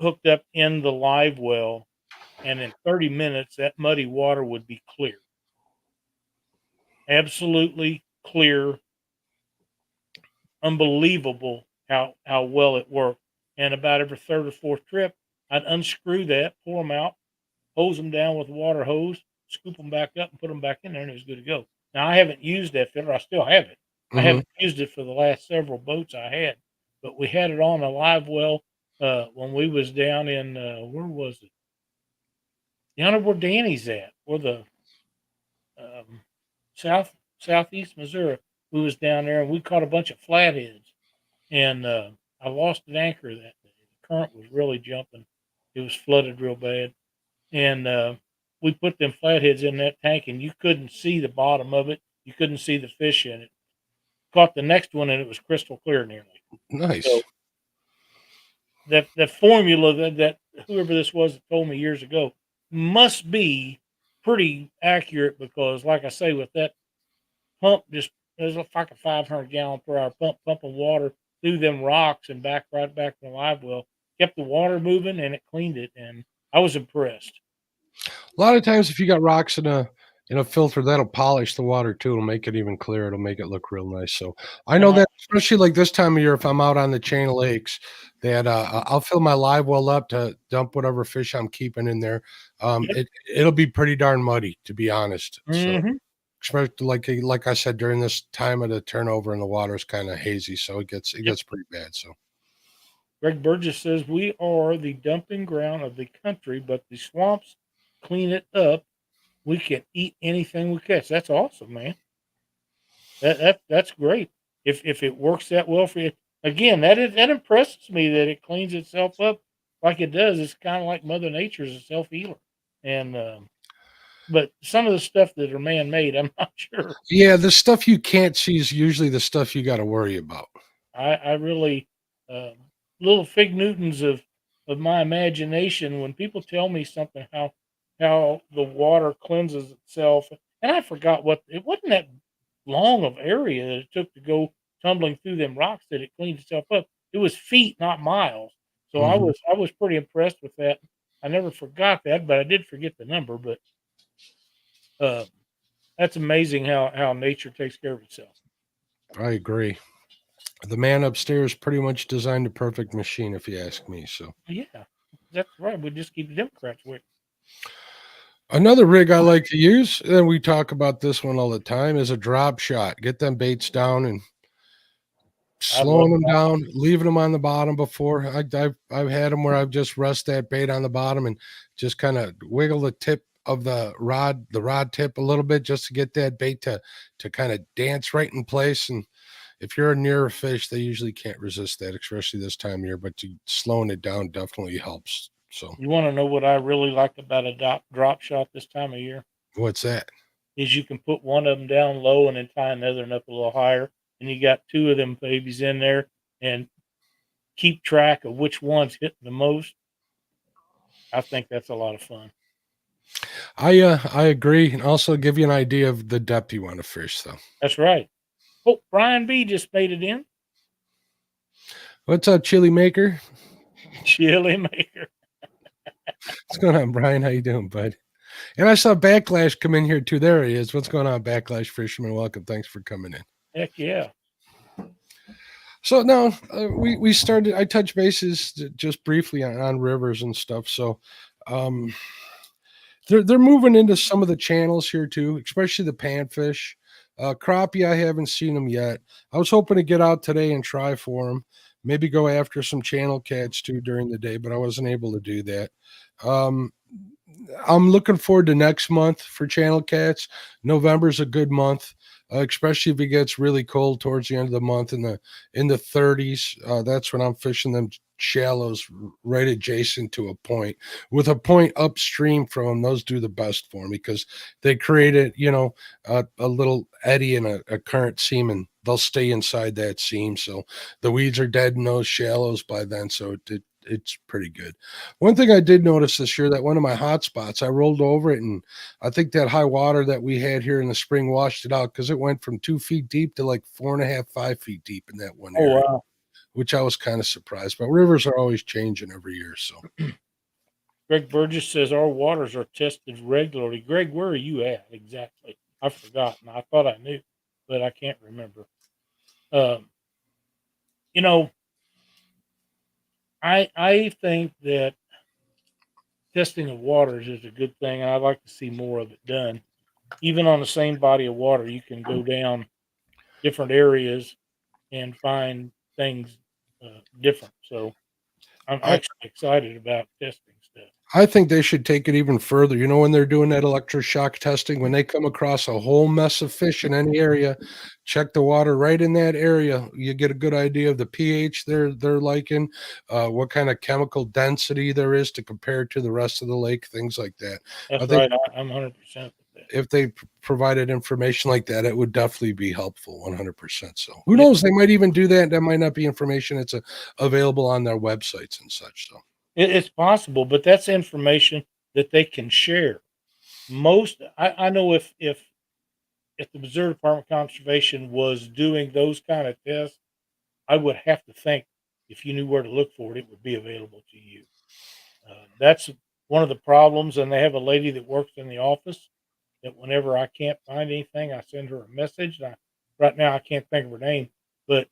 hooked up in the live well, and in 30 minutes that muddy water would be clear. Absolutely clear, unbelievable how well it worked. And about every third or fourth trip, I'd unscrew that, pull them out, hose them down with a water hose, scoop them back up and put them back in there, and it was good to go. Now I haven't used that filter. I still have it. I haven't used it for the last several boats I had, but we had it on a live well when we was down in where was it? Down where Danny's at, or the um, southeast Missouri. We was down there and we caught a bunch of flatheads, and I lost an anchor that day. The current was really jumping. It was flooded real bad, and we put them flatheads in that tank, and you couldn't see the bottom of it. You couldn't see the fish in it. Caught the next one, and it was crystal clear nearly. Nice. So that formula that whoever this was that told me years ago must be pretty accurate, because, like I say, with that pump, just there's like a 500 gallon per hour pump pumping water through them rocks and right back to the live well, kept the water moving and it cleaned it, and I was impressed. A lot of times, if you got rocks in a filter, that'll polish the water too. It'll make it even clearer. It'll make it look real nice. So I know And that, especially like this time of year, if I'm out on the chain of lakes, that I'll fill my live well up to dump whatever fish I'm keeping in there. It'll be pretty darn muddy, to be honest. So mm-hmm. especially like I said, during this time of the turnover and the water is kind of hazy, so it gets pretty bad. So Greg Burgess says we are the dumping ground of the country, but the swamps clean it up. We can eat anything we catch. That's awesome, man. That's great. If it works that well for you, again, that impresses me that it cleans itself up like it does. It's kind of like Mother Nature's a self healer, and but some of the stuff that are man made, I'm not sure. yeah, the stuff you can't see is usually the stuff you got to worry about. I really little fig Newtons of my imagination when people tell me something how the water cleanses itself, and I forgot what it wasn't that long of area that it took to go tumbling through them rocks that it cleaned itself up. It was feet, not miles. So Mhm. I was pretty impressed with that. I never forgot that, but I did forget the number. But uh, that's amazing how nature takes care of itself. I agree. The man upstairs pretty much designed a perfect machine, if you ask me. So Yeah, that's right. We just keep the Democrats with. another rig I like to use, and we talk about this one all the time, is a drop shot. Get them baits down and I love slowing them down, leaving them on the bottom before. I've had them where I've just rest that bait on the bottom and just kind of wiggle the tip of the rod tip a little bit, just to get that bait to kind of dance right in place. And if you're near a fish, they usually can't resist that, especially this time of year. But slowing it down definitely helps. So You want to know what I really like about a drop shot this time of year? what's that? Is you can put one of them down low and then tie another one up a little higher, and you got two of them babies in there, and keep track of which one's hitting the most. I think that's a lot of fun. I agree, and also give you an idea of the depth you want to fish. So That's right. Oh, Brian B just made it in. what's up, Chili Maker? Chili maker. What's going on, Brian? How you doing, bud? And I saw Backlash come in here too. There he is. What's going on, Backlash Fisherman? Welcome. Thanks for coming in. Heck yeah. So now we started. I touched bases just briefly on rivers and stuff. So they're moving into some of the channels here too, especially the panfish. Crappie, I haven't seen them yet. I was hoping to get out today and try for them. Maybe go after some channel cats too during the day, but I wasn't able to do that. I'm looking forward to next month for channel cats. November's a good month, especially if it gets really cold towards the end of the month in the 30s. That's when I'm fishing them shallows right adjacent to a point, with a point upstream from them. Those do the best for me because they create a little eddy and a current seam, and they'll stay inside that seam. So the weeds are dead in those shallows by then. So it's pretty good. One thing I did notice this year, that one of my hot spots, I rolled over it, and I think that high water that we had here in the spring washed it out, because it went from 2 feet deep to like 4.5, 5 feet deep in that one area. Wow. Which I was kind of surprised. But rivers are always changing every year. So Greg Burgess says our waters are tested regularly. Greg, where are you at exactly? I've forgotten. I thought I knew, but I can't remember. I think that testing of waters is a good thing, and I'd like to see more of it done. Even on the same body of water, you can go down different areas and find things different. So I'm actually excited about testing stuff. I think they should take it even further. When they're doing that electroshock testing, when they come across a whole mess of fish in any area, check the water right in that area. You get a good idea of the pH they're liking, what kind of chemical density there is to compare to the rest of the lake, things like that. That's right. I'm 100% with that. If they provided information like that, it would definitely be helpful, 100%. So who knows? They might even do that. That might not be information that's available on their websites and such. So it's possible, but that's information that they can share. I know if the Missouri Department of Conservation was doing those kind of tests, I would have to think if you knew where to look for it, it would be available to you. That's one of the problems, and they have a lady that works in the office that whenever I can't find anything, I send her a message. Right now I can't think of her name, but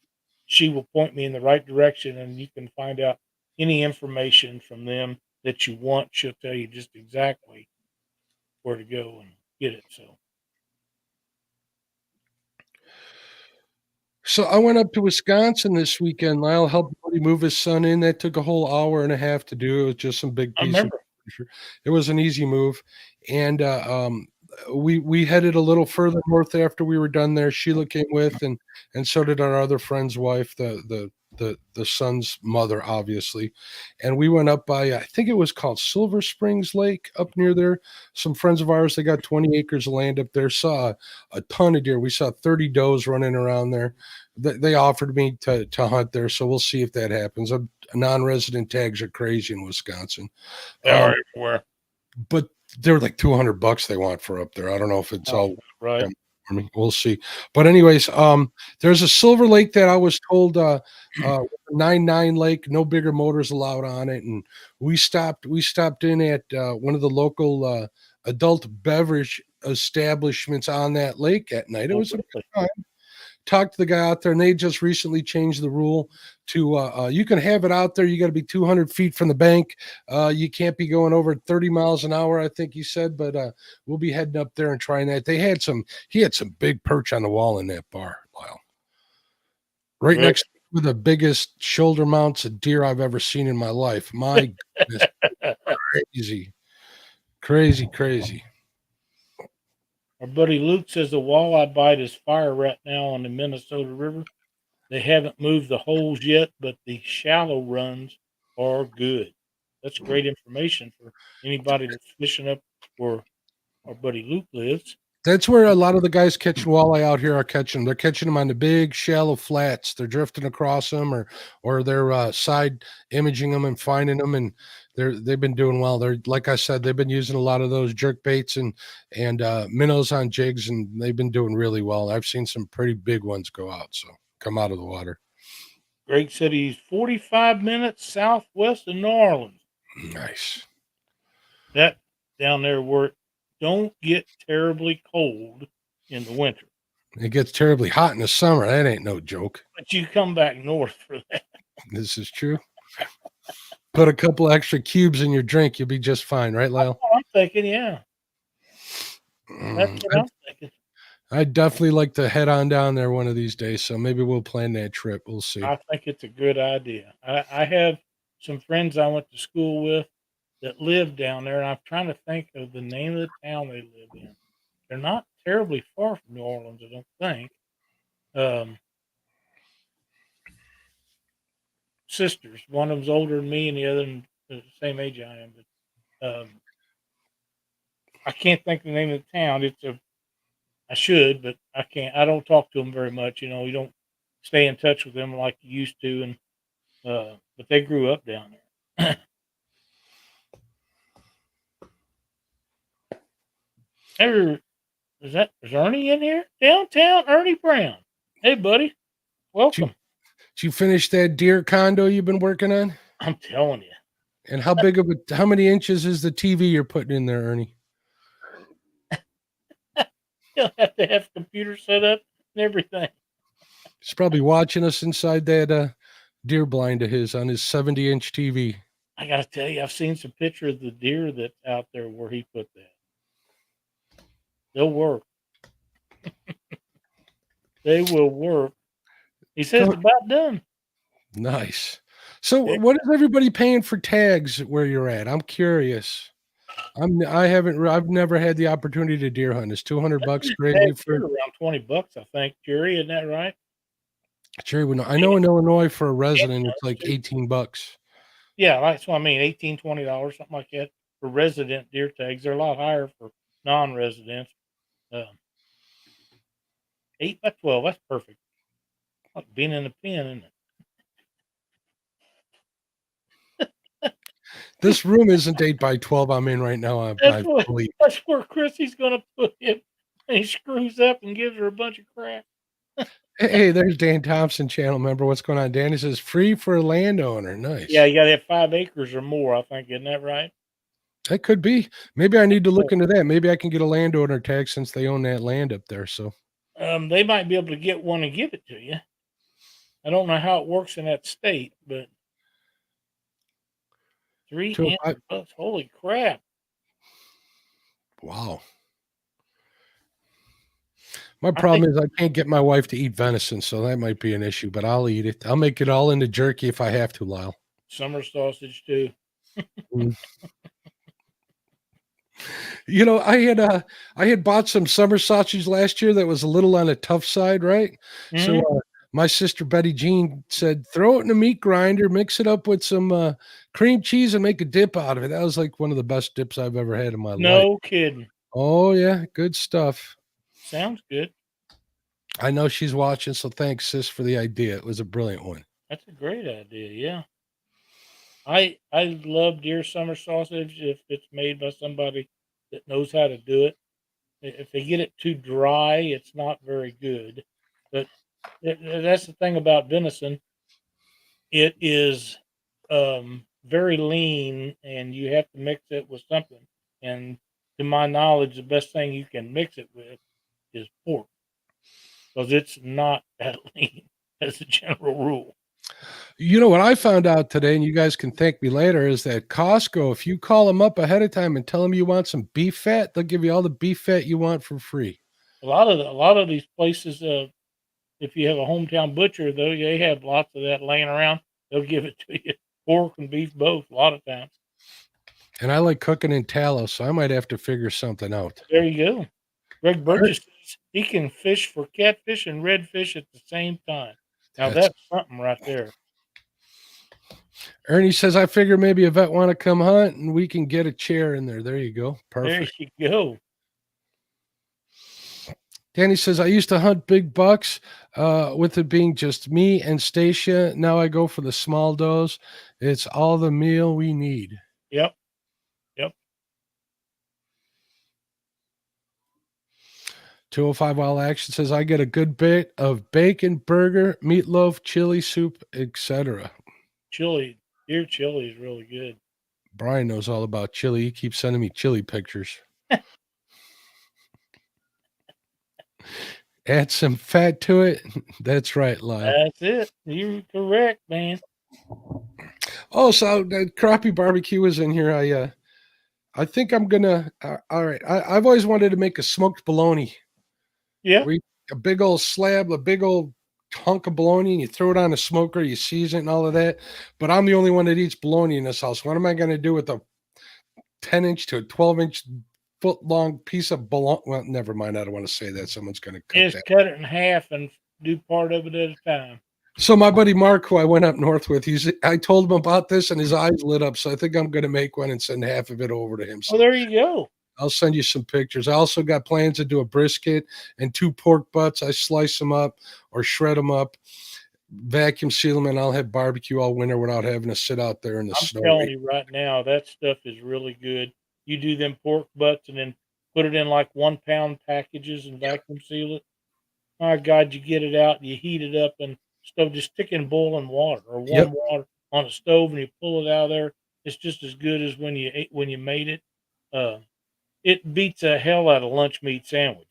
she will point me in the right direction, and you can find out any information from them that you want. She'll tell you just exactly where to go and get it. So I went up to Wisconsin this weekend. Lyle helped buddy move his son in. That took a whole hour and a half to do. It was just some big piece. It was an easy move. And we headed a little further north after we were done there. Sheila came with, and so did our other friend's wife, the son's mother, obviously. And we went up by, I think it was called Silver Springs Lake up near there. Some friends of ours, they got 20 acres of land up there, saw a ton of deer. We saw 30 does running around there. They offered me to hunt there, so we'll see if that happens. Non-resident tags are crazy in Wisconsin. They are everywhere. But they're like $200 they want for up there. I don't know if it's all right. For me. We'll see. But anyways, there's a Silver Lake that I was told 9.9 lake, no bigger motors allowed on it. And we stopped in at one of the local adult beverage establishments on that lake at night. It was a good time. Talked to the guy out there, and they just recently changed the rule to you can have it out there. You got to be 200 feet from the bank. You can't be going over 30 miles an hour, I think he said. But we'll be heading up there and trying that. He had some big perch on the wall in that bar, Lyle. Right next to the biggest shoulder mounts of deer I've ever seen in my life. My goodness, crazy. Our buddy Luke says the walleye bite is fire right now on the Minnesota River. They haven't moved the holes yet, but the shallow runs are good. That's great information for anybody that's fishing up where our buddy Luke lives. That's where a lot of the guys catching walleye out here are catching. They're catching them on the big shallow flats. They're drifting across them, or they're side imaging them and finding them, and they've been doing well. They're, like I said, they've been using a lot of those jerk baits and minnows on jigs, and they've been doing really well. I've seen some pretty big ones come out of the water. Greg said he's 45 minutes southwest of New Orleans. Nice. that down there where it don't get terribly cold in the winter. It gets terribly hot in the summer. That ain't no joke. But you come back north for that. This is true. Put a couple extra cubes in your drink, you'll be just fine, right, Lyle? I'm thinking, yeah. That's what I'm thinking. I'd definitely like to head on down there one of these days, so maybe we'll plan that trip. We'll see. I think it's a good idea. I have some friends I went to school with that live down there, and I'm trying to think of the name of the town they live in. They're not terribly far from New Orleans, I don't think. Sisters. One of them's older than me, and the other the same age I am. But I can't think of the name of the town. I should, but I can't. I don't talk to them very much. You know, you don't stay in touch with them like you used to, and but they grew up down there. Is Ernie in here? Downtown Ernie Brown. Hey, buddy. Welcome. Did you finish that deer condo you've been working on? I'm telling you. And how many inches is the TV you're putting in there, Ernie? You'll have to have a computer set up and everything. He's probably watching us inside that deer blind of his on his 70-inch TV. I got to tell you, I've seen some picture of the deer that's out there where he put that. They'll work. They will work. He says it's about done. Nice. So what is everybody paying for tags where you're at? I'm curious. I've never had the opportunity to deer hunt. It's $200 great for around $20, I think. Jerry, isn't that right? Jerry, I know in Illinois for a resident it's like $18. Yeah, that's what I mean. $18, $20, something like that for resident deer tags. They're a lot higher for non-residents. 8 by 12, that's perfect. Like being in a pen, isn't it? This room isn't 8 by 12 I'm in right now. I believe. That's where Chrissy's going to put him. And he screws up and gives her a bunch of crap. Hey, there's Dan Thompson, channel member. What's going on? Dan says free for a landowner. Nice. Yeah, you got to have 5 acres or more, I think. Isn't that right? That could be. Maybe I need to look into that. Maybe I can get a landowner tag since they own that land up there. So they might be able to get one and give it to you. I don't know how it works in that state, but $300. Holy crap. Wow. My problem is I can't get my wife to eat venison, so that might be an issue, but I'll eat it. I'll make it all into jerky if I have to, Lyle. Summer sausage too. You know, I had bought some summer sausage last year that was a little on the tough side, right? Mm-hmm. So my sister Betty Jean said, throw it in a meat grinder, mix it up with some cream cheese and make a dip out of it. That was like one of the best dips I've ever had in my life. No kidding. Oh, yeah. Good stuff. Sounds good. I know she's watching, so thanks, sis, for the idea. It was a brilliant one. That's a great idea, yeah. I love deer summer sausage if it's made by somebody that knows how to do it. If they get it too dry, it's not very good. But that's the thing about venison. It is very lean, and you have to mix it with something. And to my knowledge, the best thing you can mix it with is pork, because it's not that lean as a general rule. You know what I found out today, and you guys can thank me later, is that Costco, if you call them up ahead of time and tell them you want some beef fat, they'll give you all the beef fat you want for free. A lot of these places, if you have a hometown butcher, though, they have lots of that laying around. They'll give it to you, pork and beef both, a lot of times. And I like cooking in tallow, so I might have to figure something out. There you go. Greg Burgess says he can fish for catfish and redfish at the same time. Now that's something right there. Ernie says, I figure maybe a vet want to come hunt and we can get a chair in there. There you go. Perfect. There you go. Danny says, I used to hunt big bucks with it being just me and Stacia. Now I go for the small does. It's all the meal we need. Yep. 205 Wild Action says, I get a good bit of bacon, burger, meatloaf, chili soup, etc. Deer chili is really good. Brian knows all about chili. He keeps sending me chili pictures. Add some fat to it. That's right, Lyle. That's it. You're correct, man. Oh, so the crappie barbecue is in here. I think I'm gonna. All right, I've always wanted to make a smoked bologna. Yeah. A big old slab, a big old hunk of bologna, and you throw it on a smoker, you season it and all of that. But I'm the only one that eats bologna in this house. What am I going to do with a 10-inch to a 12-inch foot long piece of bologna? Well, never mind. I don't want to say that. Someone's going to cut Just that. cut it in half and do part of it at a time. So my buddy Mark, who I went up north with, I told him about this and his eyes lit up. So I think I'm going to make one and send half of it over to him. So Oh, there you go. I'll send you some pictures. I also got plans to do a brisket and 2 pork butts. I slice them up or shred them up, vacuum seal them, and I'll have barbecue all winter without having to sit out there in the snow. I'm telling you right now, that stuff is really good. You do them pork butts and then put it in like 1 pound packages and vacuum seal it. My God, you get it out, you heat it up and stove, just stick in boiling water or warm water on a stove and you pull it out of there. It's just as good as when you made it. It beats the hell out of lunch meat sandwiches.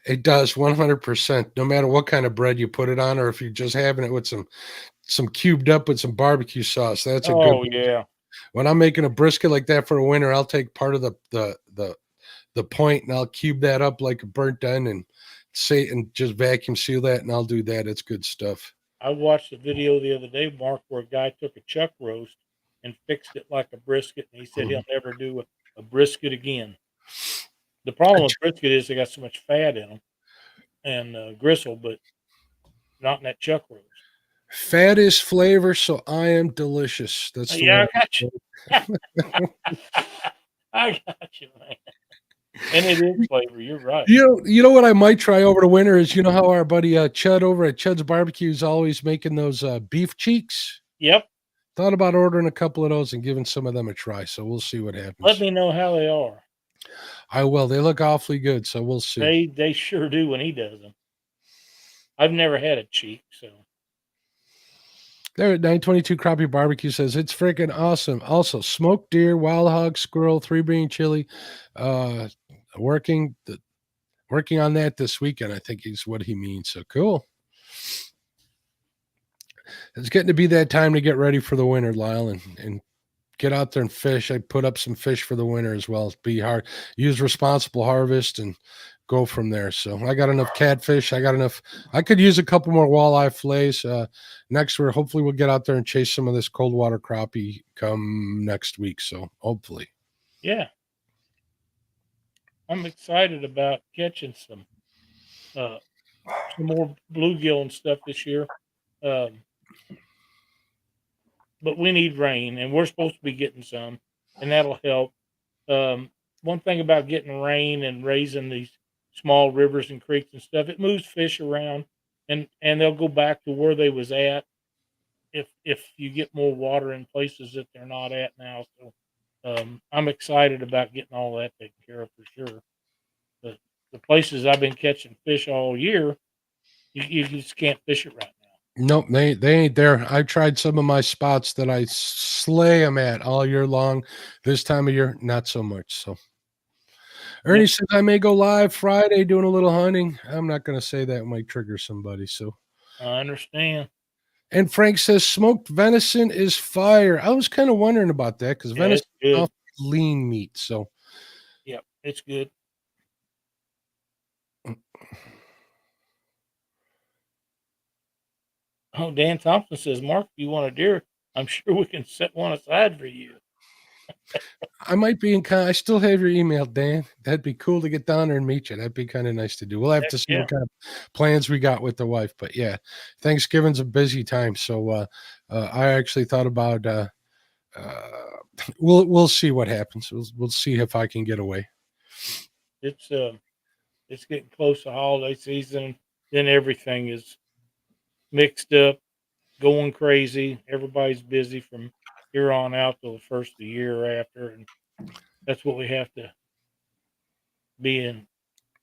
It does 100%. No matter what kind of bread you put it on, or if you're just having it with some cubed up with some barbecue sauce, that's a good. Oh yeah. When I'm making a brisket like that for a winter, I'll take part of the point and I'll cube that up like a burnt end and just vacuum seal that, and I'll do that. It's good stuff. I watched a video the other day, Mark, where a guy took a chuck roast and fixed it like a brisket, and he said he'll never do a brisket again. The problem with brisket is they got so much fat in them and gristle, but not in that chuck roast. Fat is flavor, so I am delicious. That's the Yeah, way I got you. I got you, man. And it is flavor. You're right. You know what I might try over the winter is, you know how our buddy Chud over at Chud's Barbecue is always making those beef cheeks? Yep. Thought about ordering a couple of those and giving some of them a try. So we'll see what happens. Let me know how they are. I will. They look awfully good, so we'll see. They sure do when he does them. I've never had a cheek, so. There at 922 Crappie Barbecue says it's freaking awesome. Also, smoked deer, wild hog, squirrel, 3-bean chili. Working on that this weekend, I think is what he means. So cool. It's getting to be that time to get ready for the winter, Lyle, and get out there and fish. I put up some fish for the winter as well. Use responsible harvest and go from there. So I got enough catfish. I could use a couple more walleye fillets. Next year, hopefully we'll get out there and chase some of this cold water crappie come next week. So hopefully. Yeah. I'm excited about catching some more bluegill and stuff this year. But we need rain, and we're supposed to be getting some, and that'll help. One thing about getting rain and raising these small rivers and creeks and stuff, it moves fish around, and they'll go back to where they was at if you get more water in places that they're not at now. So I'm excited about getting all that taken care of for sure. But the places I've been catching fish all year, you just can't fish it right now. Nope, they ain't there. I've tried some of my spots that I slay them at all year long. This time of year, not so much. So Ernie says I may go live Friday doing a little hunting. I'm not going to say that might trigger somebody. So I understand. And Frank says smoked venison is fire. I was kind of wondering about that because venison is lean meat. So yeah, it's good. Oh, Dan Thompson says, Mark, if you want a deer, I'm sure we can set one aside for you. I might be I still have your email, Dan. That'd be cool to get down there and meet you. That'd be kind of nice to do. We'll have to see what kind of plans we got with the wife. But yeah, Thanksgiving's a busy time. So I actually thought about we'll see what happens. We'll see if I can get away. It's getting close to holiday season. Then everything is mixed up, going crazy. Everybody's busy from here on out till the first of the year after, and that's what we have to be in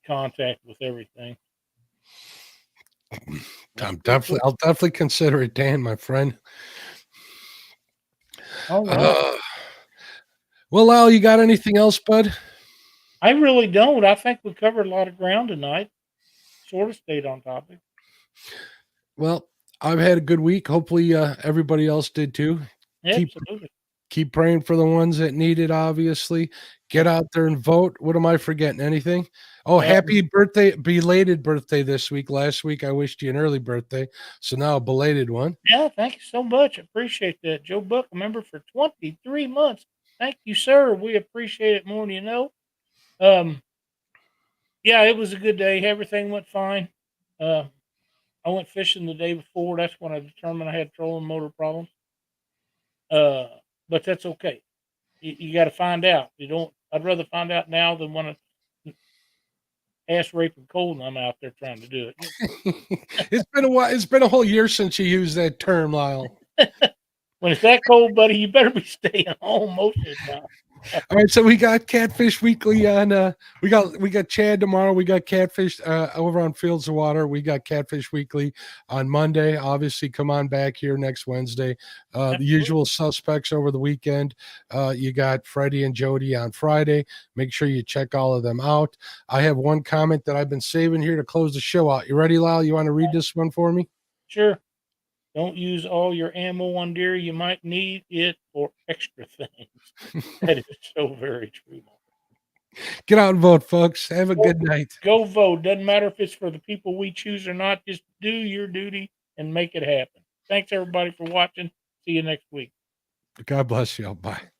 contact with everything. I'll definitely consider it, Dan, my friend. All right. Well, Al, you got anything else, bud? I really don't. I think we covered a lot of ground tonight. Sort of stayed on topic. Well, I've had a good week. Hopefully, everybody else did too. Absolutely. Keep praying for the ones that need it. Obviously, get out there and vote. What am I forgetting? Anything? Oh, happy birthday, belated birthday this week. Last week I wished you an early birthday, so now a belated one. Yeah, thank you so much. Appreciate that. Joe Buck, a member for 23 months. Thank you, sir. We appreciate it more than you know. Yeah, it was a good day. Everything went fine. I went fishing the day before. That's when I determined I had trolling motor problems. But that's okay. You got to find out. You don't. I'd rather find out now than when it's ass raping cold and I'm out there trying to do it. It's been a while. It's been a whole year since you used that term, Lyle. When it's that cold, buddy, you better be staying home most of the time. All right, so we got Catfish Weekly on. We got Chad tomorrow. We got Catfish over on Fields of Water. We got Catfish Weekly on Monday. Obviously, come on back here next Wednesday. The usual suspects over the weekend. You got Freddie and Jody on Friday. Make sure you check all of them out. I have one comment that I've been saving here to close the show out. You ready, Lyle? You want to read this one for me? Sure. Don't use all your ammo on deer. You might need it for extra things. That is so very true. Get out and vote, folks. Have a good night. Go vote. Doesn't matter if it's for the people we choose or not. Just do your duty and make it happen. Thanks, everybody, for watching. See you next week. God bless you. Bye.